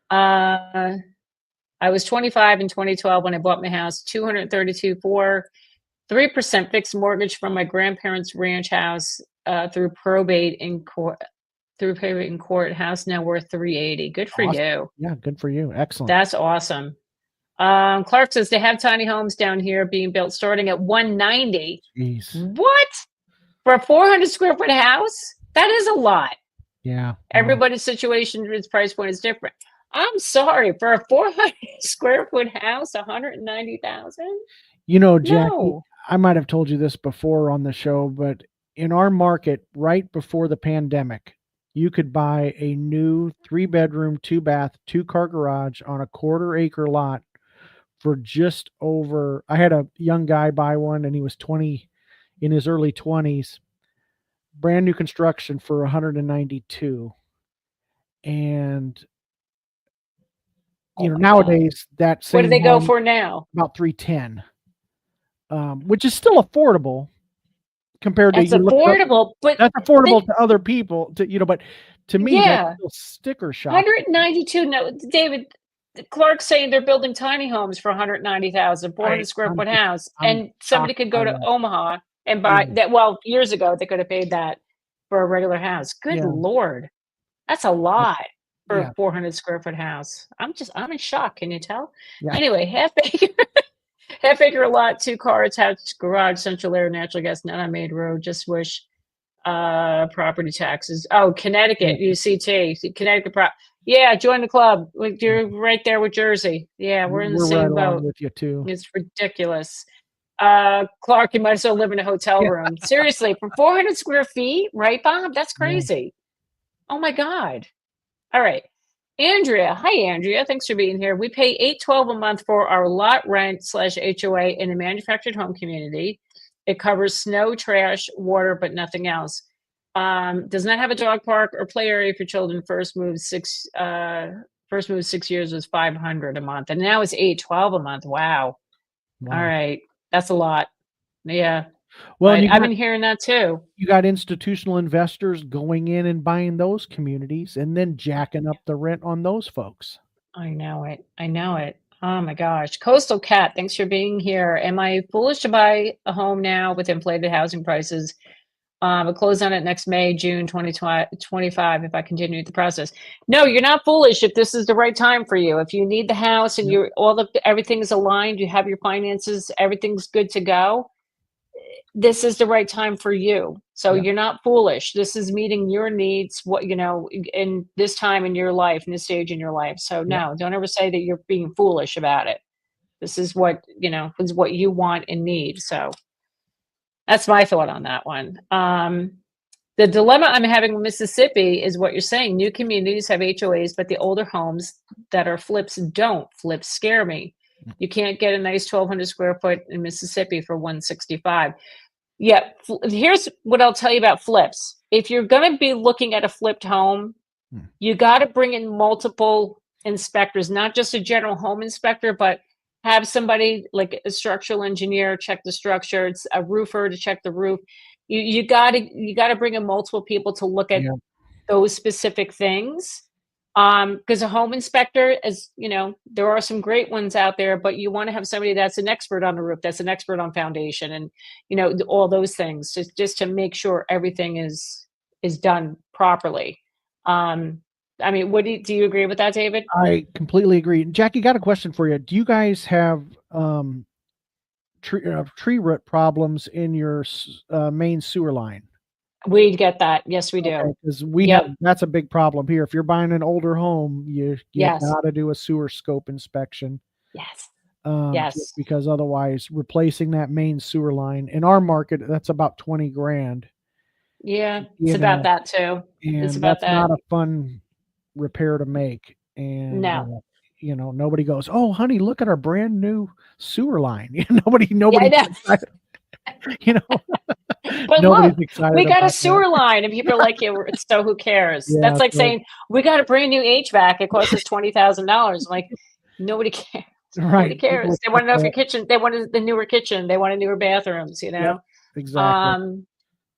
I was 25 in 2012 when I bought my house, 232 for 3% fixed mortgage from my grandparents' ranch house through probate in court. House now worth 380. Good for Awesome. you. Yeah, good for you. Excellent. That's awesome. Clark says they have tiny homes down here being built starting at 190. Jeez. What? For a 400 square foot house? That is a lot. Yeah. Everybody's situation, its price point is different. I'm sorry, for a 400 square foot house, 190,000? Jackie, No. I might have told you this before on the show, but in our market, right before the pandemic, you could buy a new 3-bedroom, 2-bath, 2-car garage on a 1/4 acre lot for just over. I had a young guy buy one, and he was in his early 20s, brand new construction for 192. And Oh my God. nowadays that What do same they go home for now? about 310, which is still affordable compared to That's affordable, but that's affordable to other people, but to me that's yeah, still sticker shock. 192. No, David, Clark's saying they're building tiny homes for 190,000, 400 square foot house, I'm and somebody shocked could by go to that. Omaha and buy Yeah. that. Well, years ago they could have paid that for a regular house. Good Yeah. Lord, that's a lot for Yeah. a 400 square foot house. I'm in shock. Can you tell? Yeah. Anyway, half acre lot, 2-car attached garage, central air, natural gas, not on main road. Just wish property taxes. Oh, Connecticut, UCT, Connecticut. Yeah, join the club. You're right there with Jersey. Yeah, we're in the We're right same along boat. with you too. It's ridiculous. Clark, you might as well live in a hotel Yeah. room. Seriously, for 400 square feet, right, Bob? That's Yeah. crazy. Oh my God. All right. Andrea. Hi, Andrea. Thanks for being here. We pay $812 a month for our lot rent / HOA in a manufactured home community. It covers snow, trash, water, but nothing else. Does not have a dog park or play area for children. First move 6 years was $500 a month, and now it's $812 a month. Wow. All right, that's a lot. Yeah. Well, and I've been hearing that too. you got institutional investors going in and buying those communities and then jacking up the rent on those folks. I know it. I know it. Oh my gosh. Coastal Cat, thanks for being here. Am I foolish to buy a home now with inflated housing prices? I'll close on it next May, June 2025 if I continue the process. No, you're not foolish if this is the right time for you. If you need the house and everything's aligned, you have your finances, everything's good to go, this is the right time for you. So Yep. you're not foolish. This is meeting your needs, in this time in your life, in this stage in your life. So no, don't ever say that you're being foolish about it. This is what, is what you want and need. So that's my thought on that one. The dilemma I'm having in Mississippi is what you're saying. New communities have HOAs, but the older homes that are flips don't. Flips scare me. You can't get a nice 1,200 square foot in Mississippi for 165. Yeah, here's what I'll tell you about flips. if you're going to be looking at a flipped home, you got to bring in multiple inspectors, not just a general home inspector, but have somebody like a structural engineer check the structure, it's a roofer to check the roof. You got to bring in multiple people to look at Yeah. those specific things. Because a home inspector, as you know, there are some great ones out there, but you want to have somebody that's an expert on the roof, that's an expert on foundation, and all those things, just to make sure everything is done properly. I mean, do you agree with that, David? I completely agree. Jackie, got a question for you. Do you guys have tree root problems in your main sewer line? We get that. Yes, we do. Because we Yep. have, that's a big problem here. If you're buying an older home, you Yes. got to do a sewer scope inspection. Yes. Just Yes. because otherwise replacing that main sewer line in our market, that's about 20 grand. Yeah, You it's about know, that too. It's and about that's not that. a fun repair to make. And No. nobody goes, "Oh, honey, look at our brand new sewer line." Yeah, I Nobody's know. excited. You know, But nobody's look, excited we got a about that. sewer line, and people are like, "Yeah, so who cares?" Yeah, That's like so saying we got a brand new HVAC. It costs us $20,000. I'm like, nobody cares. Nobody right. People cares. They want to know if your expect that. kitchen. They wanted the newer kitchen. They wanted newer bathrooms. Yep, exactly.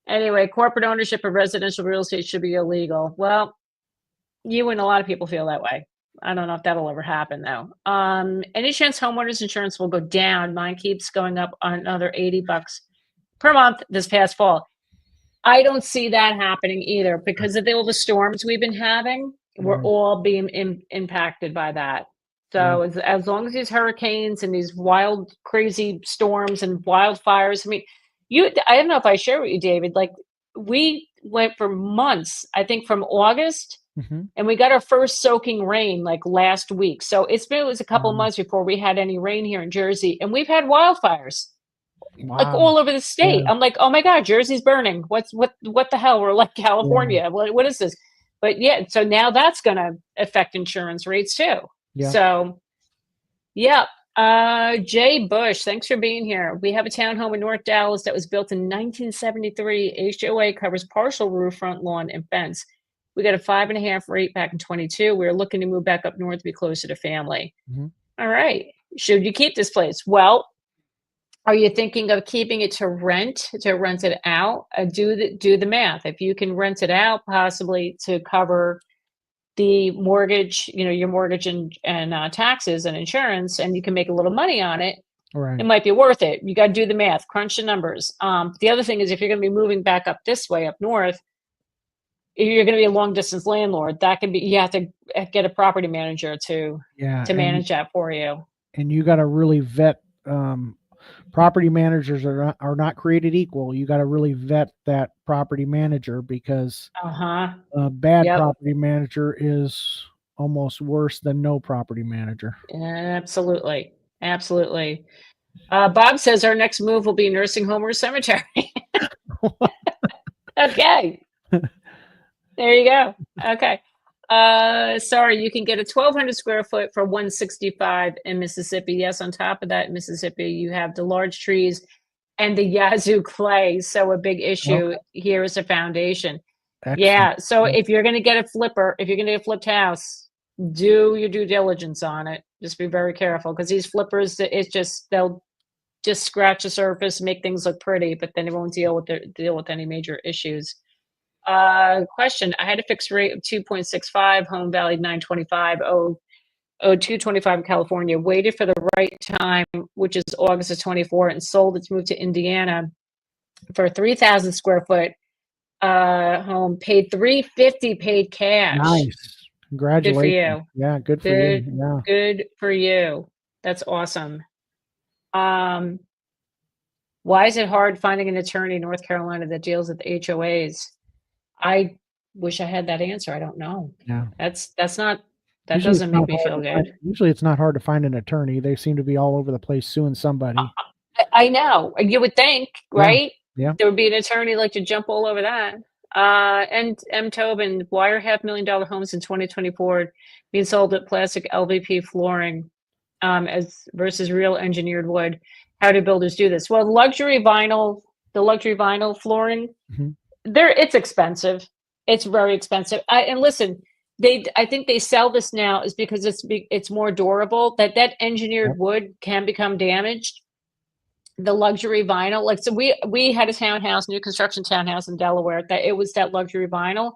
Anyway, corporate ownership of residential real estate should be illegal. Well, you and a lot of people feel that way. I don't know if that'll ever happen though. Any chance homeowners insurance will go down? Mine keeps going up on another $80 per month this past fall. I don't see that happening either because of all the storms we've been having. We're Right. all being impacted by that. Yeah. So as long as these hurricanes and these wild, crazy storms and wildfires, I mean, I don't know if I share with you, David, like we went for months, I think from August, Mhm. and we got our first soaking rain like last week. So it was a couple of Wow. months before we had any rain here in Jersey, and we've had wildfires like Wow. all over the state. Yeah. I'm like, oh my God, Jersey's burning. What the hell? We're like Yeah. California. What is this? But yeah, so now that's gonna affect insurance rates too. Yeah. So yeah. Jay Bush, thanks for being here. We have a townhome in North Dallas that was built in 1973. HOA covers partial roof, front lawn, and fence. We got a 5.5 rate back in 22. We are looking to move back up north to be closer to family. Mhm. All right. Should you keep this place? Well, are you thinking of keeping it to rent it out? Do the math. If you can rent it out, possibly to cover the mortgage, your mortgage and taxes and insurance, and you can make a little money on it, Right. it might be worth it. You got to do the math, crunch the numbers. The other thing is if you're going to be moving back up this way, up north, if you're going to be a long distance landlord, that can be, you have to get a property manager to Yeah. manage that for you. And you got to really vet. Property managers are not created equal. You got to really vet that property manager because a bad Yep. property manager is almost worse than no property manager. Absolutely. Absolutely. Bob says our next move will be nursing home or cemetery. Okay. There you go. Okay. Sorry, you can get a 1,200 square foot for 165 in Mississippi. Yes, on top of that, in Mississippi, you have the large trees and the Yazoo clay. So a big issue here is the foundation. Excellent. Yeah. So if you're going to get a flipper, if you're going to get a flipped house, do your due diligence on it. Just be very careful because these flippers, they'll just scratch the surface, make things look pretty, but then it won't deal with any major issues. Question: I had a fixed rate of 2.65, home valued 925, 225 in California. Waited for the right time, which is August of 24, and sold it to move to Indiana for a 3,000 square foot home. Paid 350, paid cash. Nice. Congratulations. Good for you. Yeah, good for you. Yeah. Good for you. That's awesome. Why is it hard finding an attorney in North Carolina that deals with HOAs? I wish I had that answer. I don't know. Yeah. That Usually doesn't make me feel good. Usually it's not hard to find an attorney. They seem to be all over the place suing somebody. I know. You would think, right? Yeah. There would be an attorney like to jump all over that. And M. Tobin, why are $500,000 homes in 2024 being sold at plastic LVP flooring as versus real engineered wood? How do builders do this? Well, the luxury vinyl flooring, It's expensive. It's very expensive. And listen, I think they sell this now is because it's more durable. That engineered wood can become damaged. The luxury vinyl, like, so we had a townhouse, new construction townhouse in Delaware, that it was that luxury vinyl.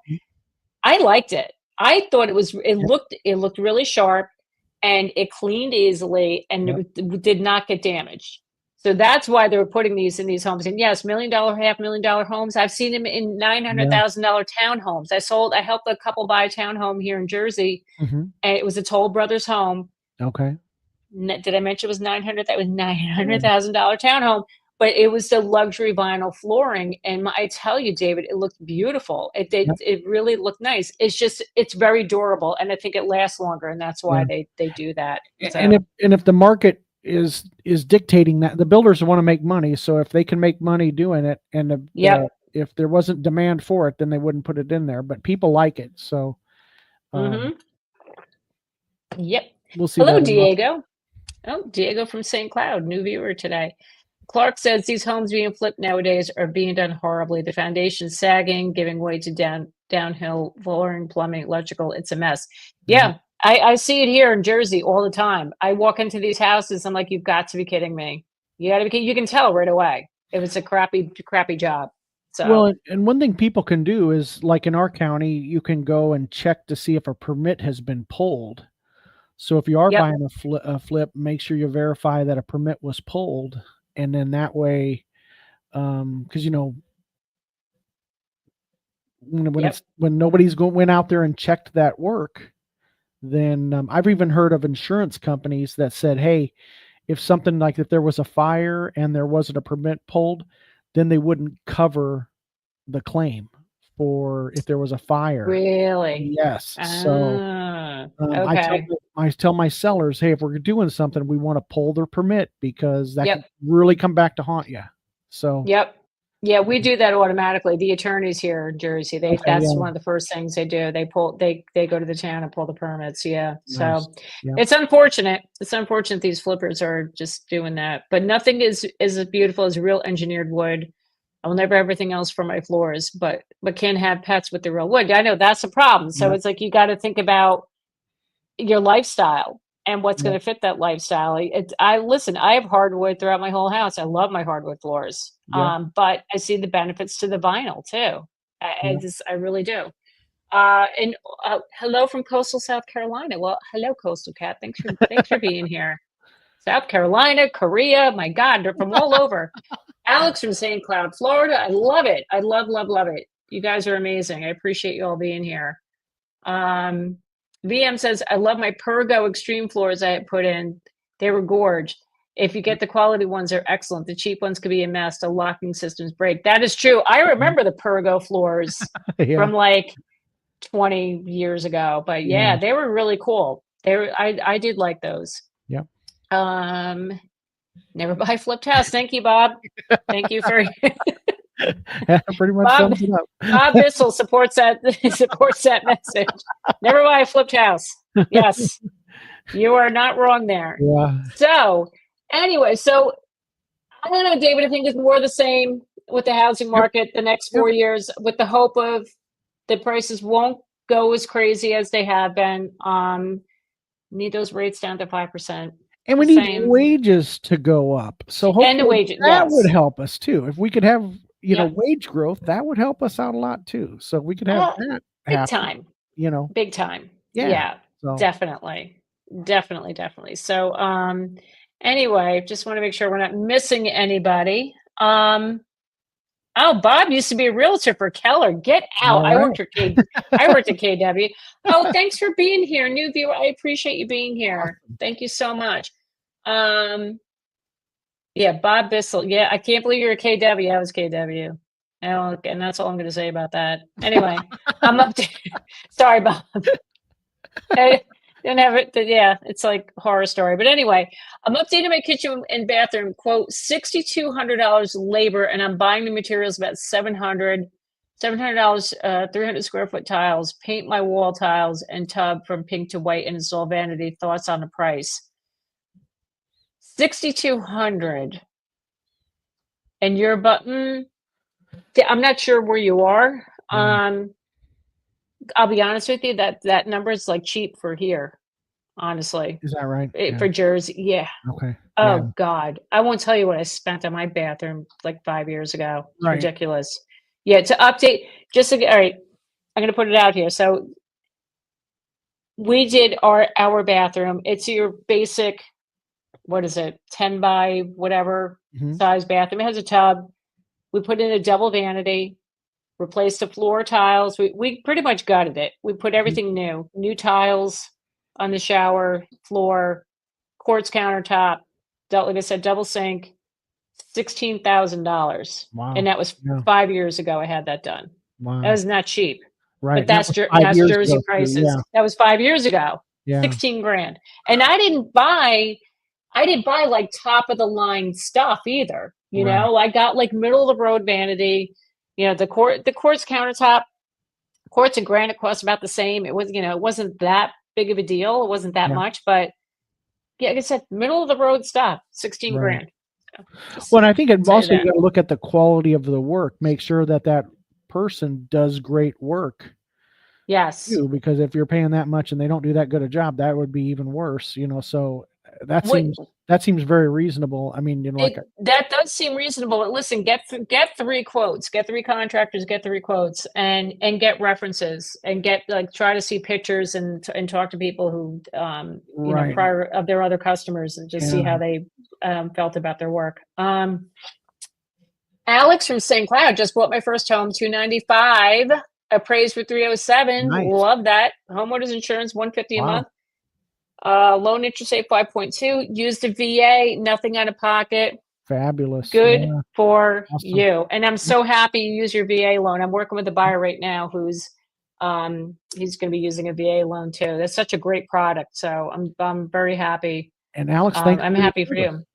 I liked it. I thought it looked really sharp, and it cleaned easily, and it did not get damaged. So that's why they were putting these in these homes. And yes, $1 million, $500,000 homes. I've seen them in $900,000 townhomes. I helped a couple buy a townhome here in Jersey, and it was a Toll Brothers home. Okay. Did I mention it was 900? That was $900,000 townhome, but it was the luxury vinyl flooring. And I tell you, David, it looked beautiful. It really looked nice. It's very durable, and I think it lasts longer, and that's why they do that. So. And if the market is dictating that, the builders want to make money. So if they can make money doing it, and if there wasn't demand for it, then they wouldn't put it in there. But people like it, so. Yep. We'll see. Hello, Diego. Oh, Diego from St. Cloud, new viewer today. Clark says these homes being flipped nowadays are being done horribly. The foundation sagging, giving way to downhill flooring, plumbing, electrical. It's a mess. Yeah, I see it here in Jersey all the time. I walk into these houses, I'm like, you've got to be kidding me. You can tell right away if it's a crappy job. So. Well, and one thing people can do is, like in our county, you can go and check to see if a permit has been pulled. So if you are buying a flip, make sure you verify that a permit was pulled, and then that way, because when nobody's went out there and checked that work, then I've even heard of insurance companies that said, hey, if something like if there was a fire and there wasn't a permit pulled, then they wouldn't cover the claim for if there was a fire. Really? Yes. So I tell my sellers, hey, if we're doing something, we want to pull their permit, because that can really come back to haunt you. So. Yeah, we do that automatically. The attorneys here in Jersey, that's one of the first things they do. They go to the town and pull the permits. Yeah. Nice. So it's unfortunate. It's unfortunate these flippers are just doing that. But nothing is as beautiful as real engineered wood. I will never have everything else for my floors, but can't have pets with the real wood. I know that's a problem. So it's like you got to think about your lifestyle and what's going to fit that lifestyle. I have hardwood throughout my whole house. I love my hardwood floors. But I see the benefits to the vinyl too. I really do. And hello from coastal South Carolina. Well, hello, Coastal Cat. Thanks for being here. South Carolina, Korea. My God, they're from all over. Alex from St. Cloud, Florida. I love it. I love it. You guys are amazing. I appreciate you all being here. VM says, I love my Pergo Extreme floors I had put in. They were gorge. If you get the quality ones, they're excellent. The cheap ones could be a mess. The locking systems break. That is true. I remember the Pergo floors from like 20 years ago. But they were really cool. I did like those. Yep. Never buy flipped house. Thank you, Bob. Thank you for pretty much sums it up. Bob Bissell supports that message. Never buy a flipped house. Yes. You are not wrong there. Yeah. So anyway, I don't know, David, I think it's more the same with the housing market the next 4 years, with the hope of the prices won't go as crazy as they have been. Need those rates down to 5%. And we need wages to go up. So hopefully that would help us too. If we could have, wage growth, that would help us out a lot too. So we could have that big time. Big time. Yeah. So. Definitely. So anyway, just want to make sure we're not missing anybody. Bob used to be a realtor for Keller. Get out. Right. I worked at KW. Oh, thanks for being here. New viewer. I appreciate you being here. Thank you so much. Bob Bissell. Yeah, I can't believe you're a KW. I was KW. And that's all I'm going to say about that. Anyway, I'm up to. Sorry, Bob. I didn't have it. It's like a horror story. But anyway, I'm updating my kitchen and bathroom. Quote, $6,200 labor, and I'm buying the materials about $700, 300 square foot tiles. Paint my wall tiles and tub from pink to white and install vanity. Thoughts on the price? $6,200, and your button. I'm not sure where you are. Yeah. I'll be honest with you, that number is like cheap for here, honestly. Is that right? Yeah. For Jersey, yeah. Okay. Yeah. Oh God, I won't tell you what I spent on my bathroom like 5 years ago. It's Right. ridiculous. Yeah, to update, all right, I'm gonna put it out here. So we did our bathroom. It's your basic, what is it, 10 by whatever Mhm. size bathroom. It has a tub. We put in a double vanity, replaced the floor tiles. We pretty much gutted it. We put Mhm. everything new tiles on the shower floor, quartz countertop, like I said, double sink, $16,000, and Wow. that was Yeah. 5 years ago. I had that done. That Wow. was not cheap, Right. but That that's was 5 years Jersey ago too. prices. Yeah. That was 5 years ago. Yeah. 16 grand, and I didn't buy like top of the line stuff either. Right. I got like middle of the road vanity. The quartz countertop, quartz and granite cost about the same. It wasn't that big of a deal. It wasn't that Yeah. much, but yeah, like I said, middle of the road stuff, 16 Right. grand. So, just Well, and I think it tell you also, you that. gotta look at the quality of the work, make sure that that person does great work Yes. too, because if you're paying that much and they don't do that good a job, that would be even worse, so that What seems very reasonable. I mean, like, that does seem reasonable. But listen, get 3 quotes, get 3 contractors, get 3 quotes, and get references, and get like try to see pictures, and talk to people who right. prior of their other customers, and just see Yeah. how they felt about their work. Alex from St. Cloud just bought my first home, 295, appraised for 307. Nice. Love that. Homeowners insurance, 150 a Wow. month. Loan interest rate 5.2. Used a VA, nothing out of pocket. Fabulous. Good Yeah. for Awesome. you. And I'm so happy you use your VA loan. I'm working with a buyer right now who's he's going to be using a VA loan too. That's such a great product. So I'm very happy. And Alex, thanks I'm for your happy for service. you.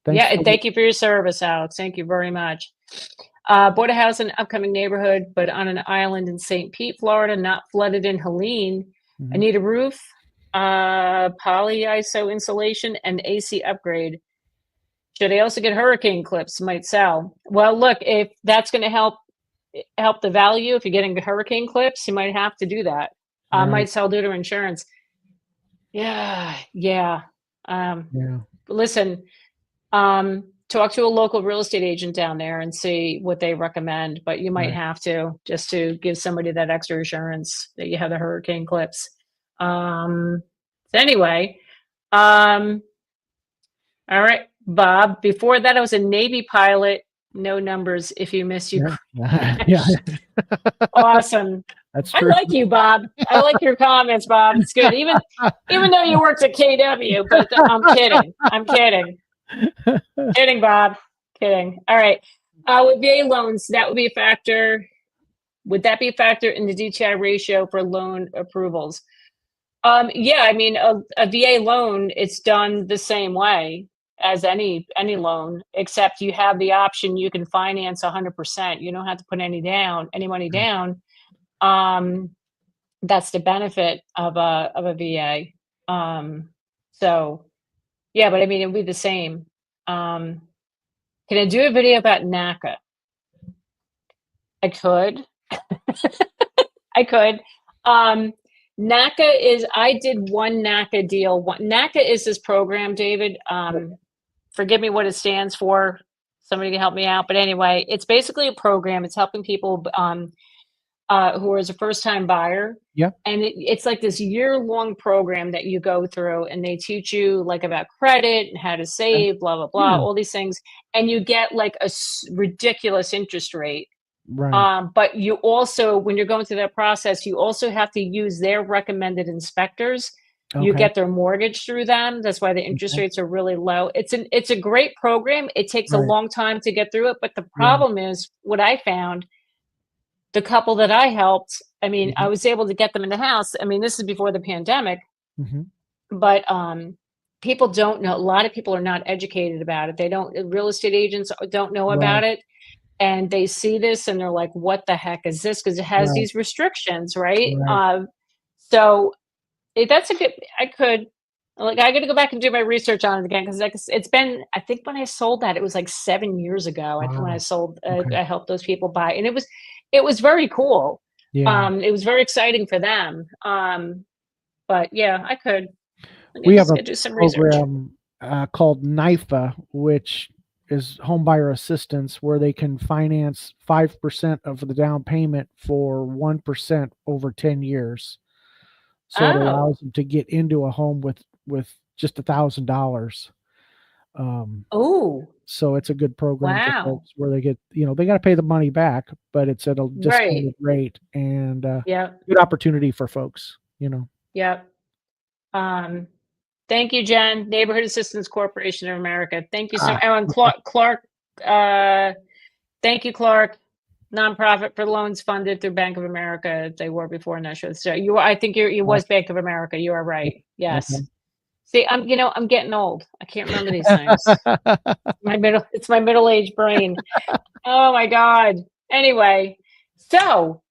Thanks Yeah, for and thank you for your service, Alex. Thank you very much. Bought a house in an upcoming neighborhood, but on an island in St. Pete, Florida, not flooded in Helene. I Mhm. need a roof, poly ISO insulation, and AC upgrade. Should I also get hurricane clips? Might sell. Well, look, if that's going to help the value, if you're getting hurricane clips, you might have to do that. Right. Might sell due to insurance. Yeah, yeah. Yeah. Listen, talk to a local real estate agent down there and see what they recommend, but you might Right. have to, just to give somebody that extra assurance that you have the hurricane clips. So anyway, um, all right, Bob. Before that, I was a Navy pilot. No numbers if you miss, you Yeah. Yeah. crash. Awesome. That's I true. like you, Bob. I like your comments, Bob. It's good. Even though you worked at KW, but I'm kidding. I'm kidding. Kidding, Bob. Kidding. All right. With VA loans, that would be a factor. Would that be a factor in the DTI ratio for loan approvals? Yeah, I mean, a VA loan, it's done the same way as any loan, except you have the option, you can finance 100%. You don't have to put any money down. Um, that's the benefit of a VA. So yeah, but I mean, it'd be the same. Can I do a video about NACA? I could. I could. NACA is, I did one NACA deal. NACA is this program, David. Forgive me what it stands for. Somebody can help me out. But anyway, it's basically a program. It's helping people who is a first time buyer. Yeah. And it's like this year-long program that you go through, and they teach you like about credit and how to save, blah, blah, blah, Yeah. all these things. And you get like a ridiculous interest rate. Right. But you also, when you're going through that process, you also have to use their recommended inspectors. You Okay. get their mortgage through them. That's why the interest Okay. rates are really low. It's a great program. It takes a Right. long time to get through it, but the Yeah. problem is, what I found, the couple that I helped, I mean, I Mhm. was able to get them in the house. I mean, this is before the pandemic, Mhm. but people don't know. A lot of people are not educated about it. They don't. Real estate agents don't know Right. about it, and they see this and they're like, "What the heck is this?" Because it has Right. these restrictions, right? Right. So that's a good. I could. Like, I got to go back and do my research on it again because like it's been. I think when I sold that, it was like 7 years ago. I think when I Wow. sold, Okay. I helped those people buy, and it was very cool. Yeah. It was very exciting for them. But yeah, I could. We have a I do some research. program called NIFA, which is home buyer assistance, where they can finance 5% of the down payment for 1% over 10 years. So it Oh, allows them to get into a home with just $1,000. oh, So it's a good program for wow. folks where they get, they got to pay the money back, but it's at a Right. discounted rate and Yep. good opportunity for folks. Yep. Um, Thank you, Jen. Neighborhood Assistance Corporation of America. Thank you so. Ah, Oh, and okay. Clark. Thank you, Clark. Nonprofit for loans funded through Bank of America. They were before, and not sure. So I think you was Bank of America. You are right. Yes. Okay. See, I'm getting old. I can't remember these things. It's my middle-aged brain. Oh my God. Anyway, so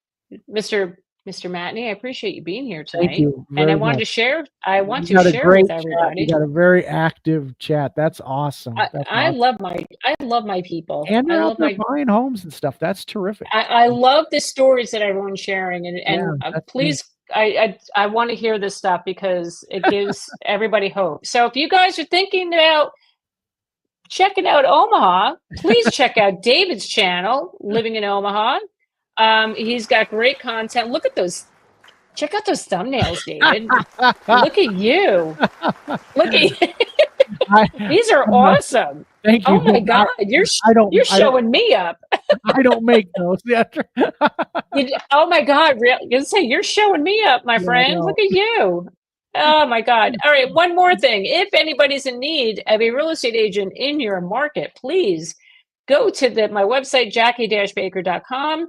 Mr. Matney, I appreciate you being here Thank tonight. you And very much. I want You to got a share with great chat. You everybody. got a very active chat. That's awesome. That's awesome. I love my people. And I you're out love there my buying homes and stuff. That's terrific. I love the stories that everyone's sharing, Yeah, and that's neat. please, I want to hear this stuff because it gives everybody hope. So if you guys are thinking about checking out Omaha, please check out David's channel, Living in Omaha. He's got great content. Look at those. Check out those thumbnails, David. Look at you. Look at I, these are I'm not, awesome. thank Oh you. my God, I don't, you're I don't, showing me up. I don't make those. Yeah, Oh my God, you say you're showing me up, my yeah, friend. no. Look at you. Oh my God. All right, one more thing. If anybody's in need of a real estate agent in your market, please go to my website, jackie-baker.com,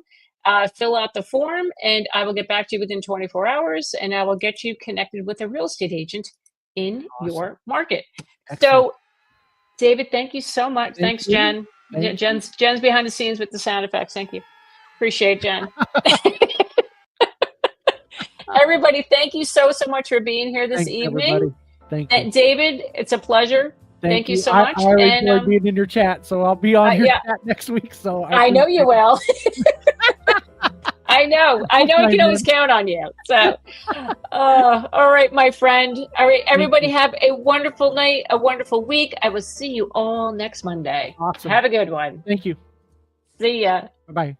fill out the form, and I will get back to you within 24 hours, and I will get you connected with a real estate agent in Awesome. your market. Excellent. So, David, thank you so much. Thank Thanks, you. Jen. Thank you. Jen's behind the scenes with the sound effects. Thank you. Appreciate it, Jen. Everybody, thank you so much for being here this Thanks, evening. everybody. Thank you. David, it's a pleasure. Thank Thank you you. so I much. already And enjoyed being in your chat, so I'll be on your yeah, chat next week. So I I know you appreciate it. will. I know I can I always count on you. So, all right, my friend. All right, everybody, have a wonderful night, a wonderful week. I will see you all next Monday. Awesome. Have a good one. Thank you. See ya. Bye-bye.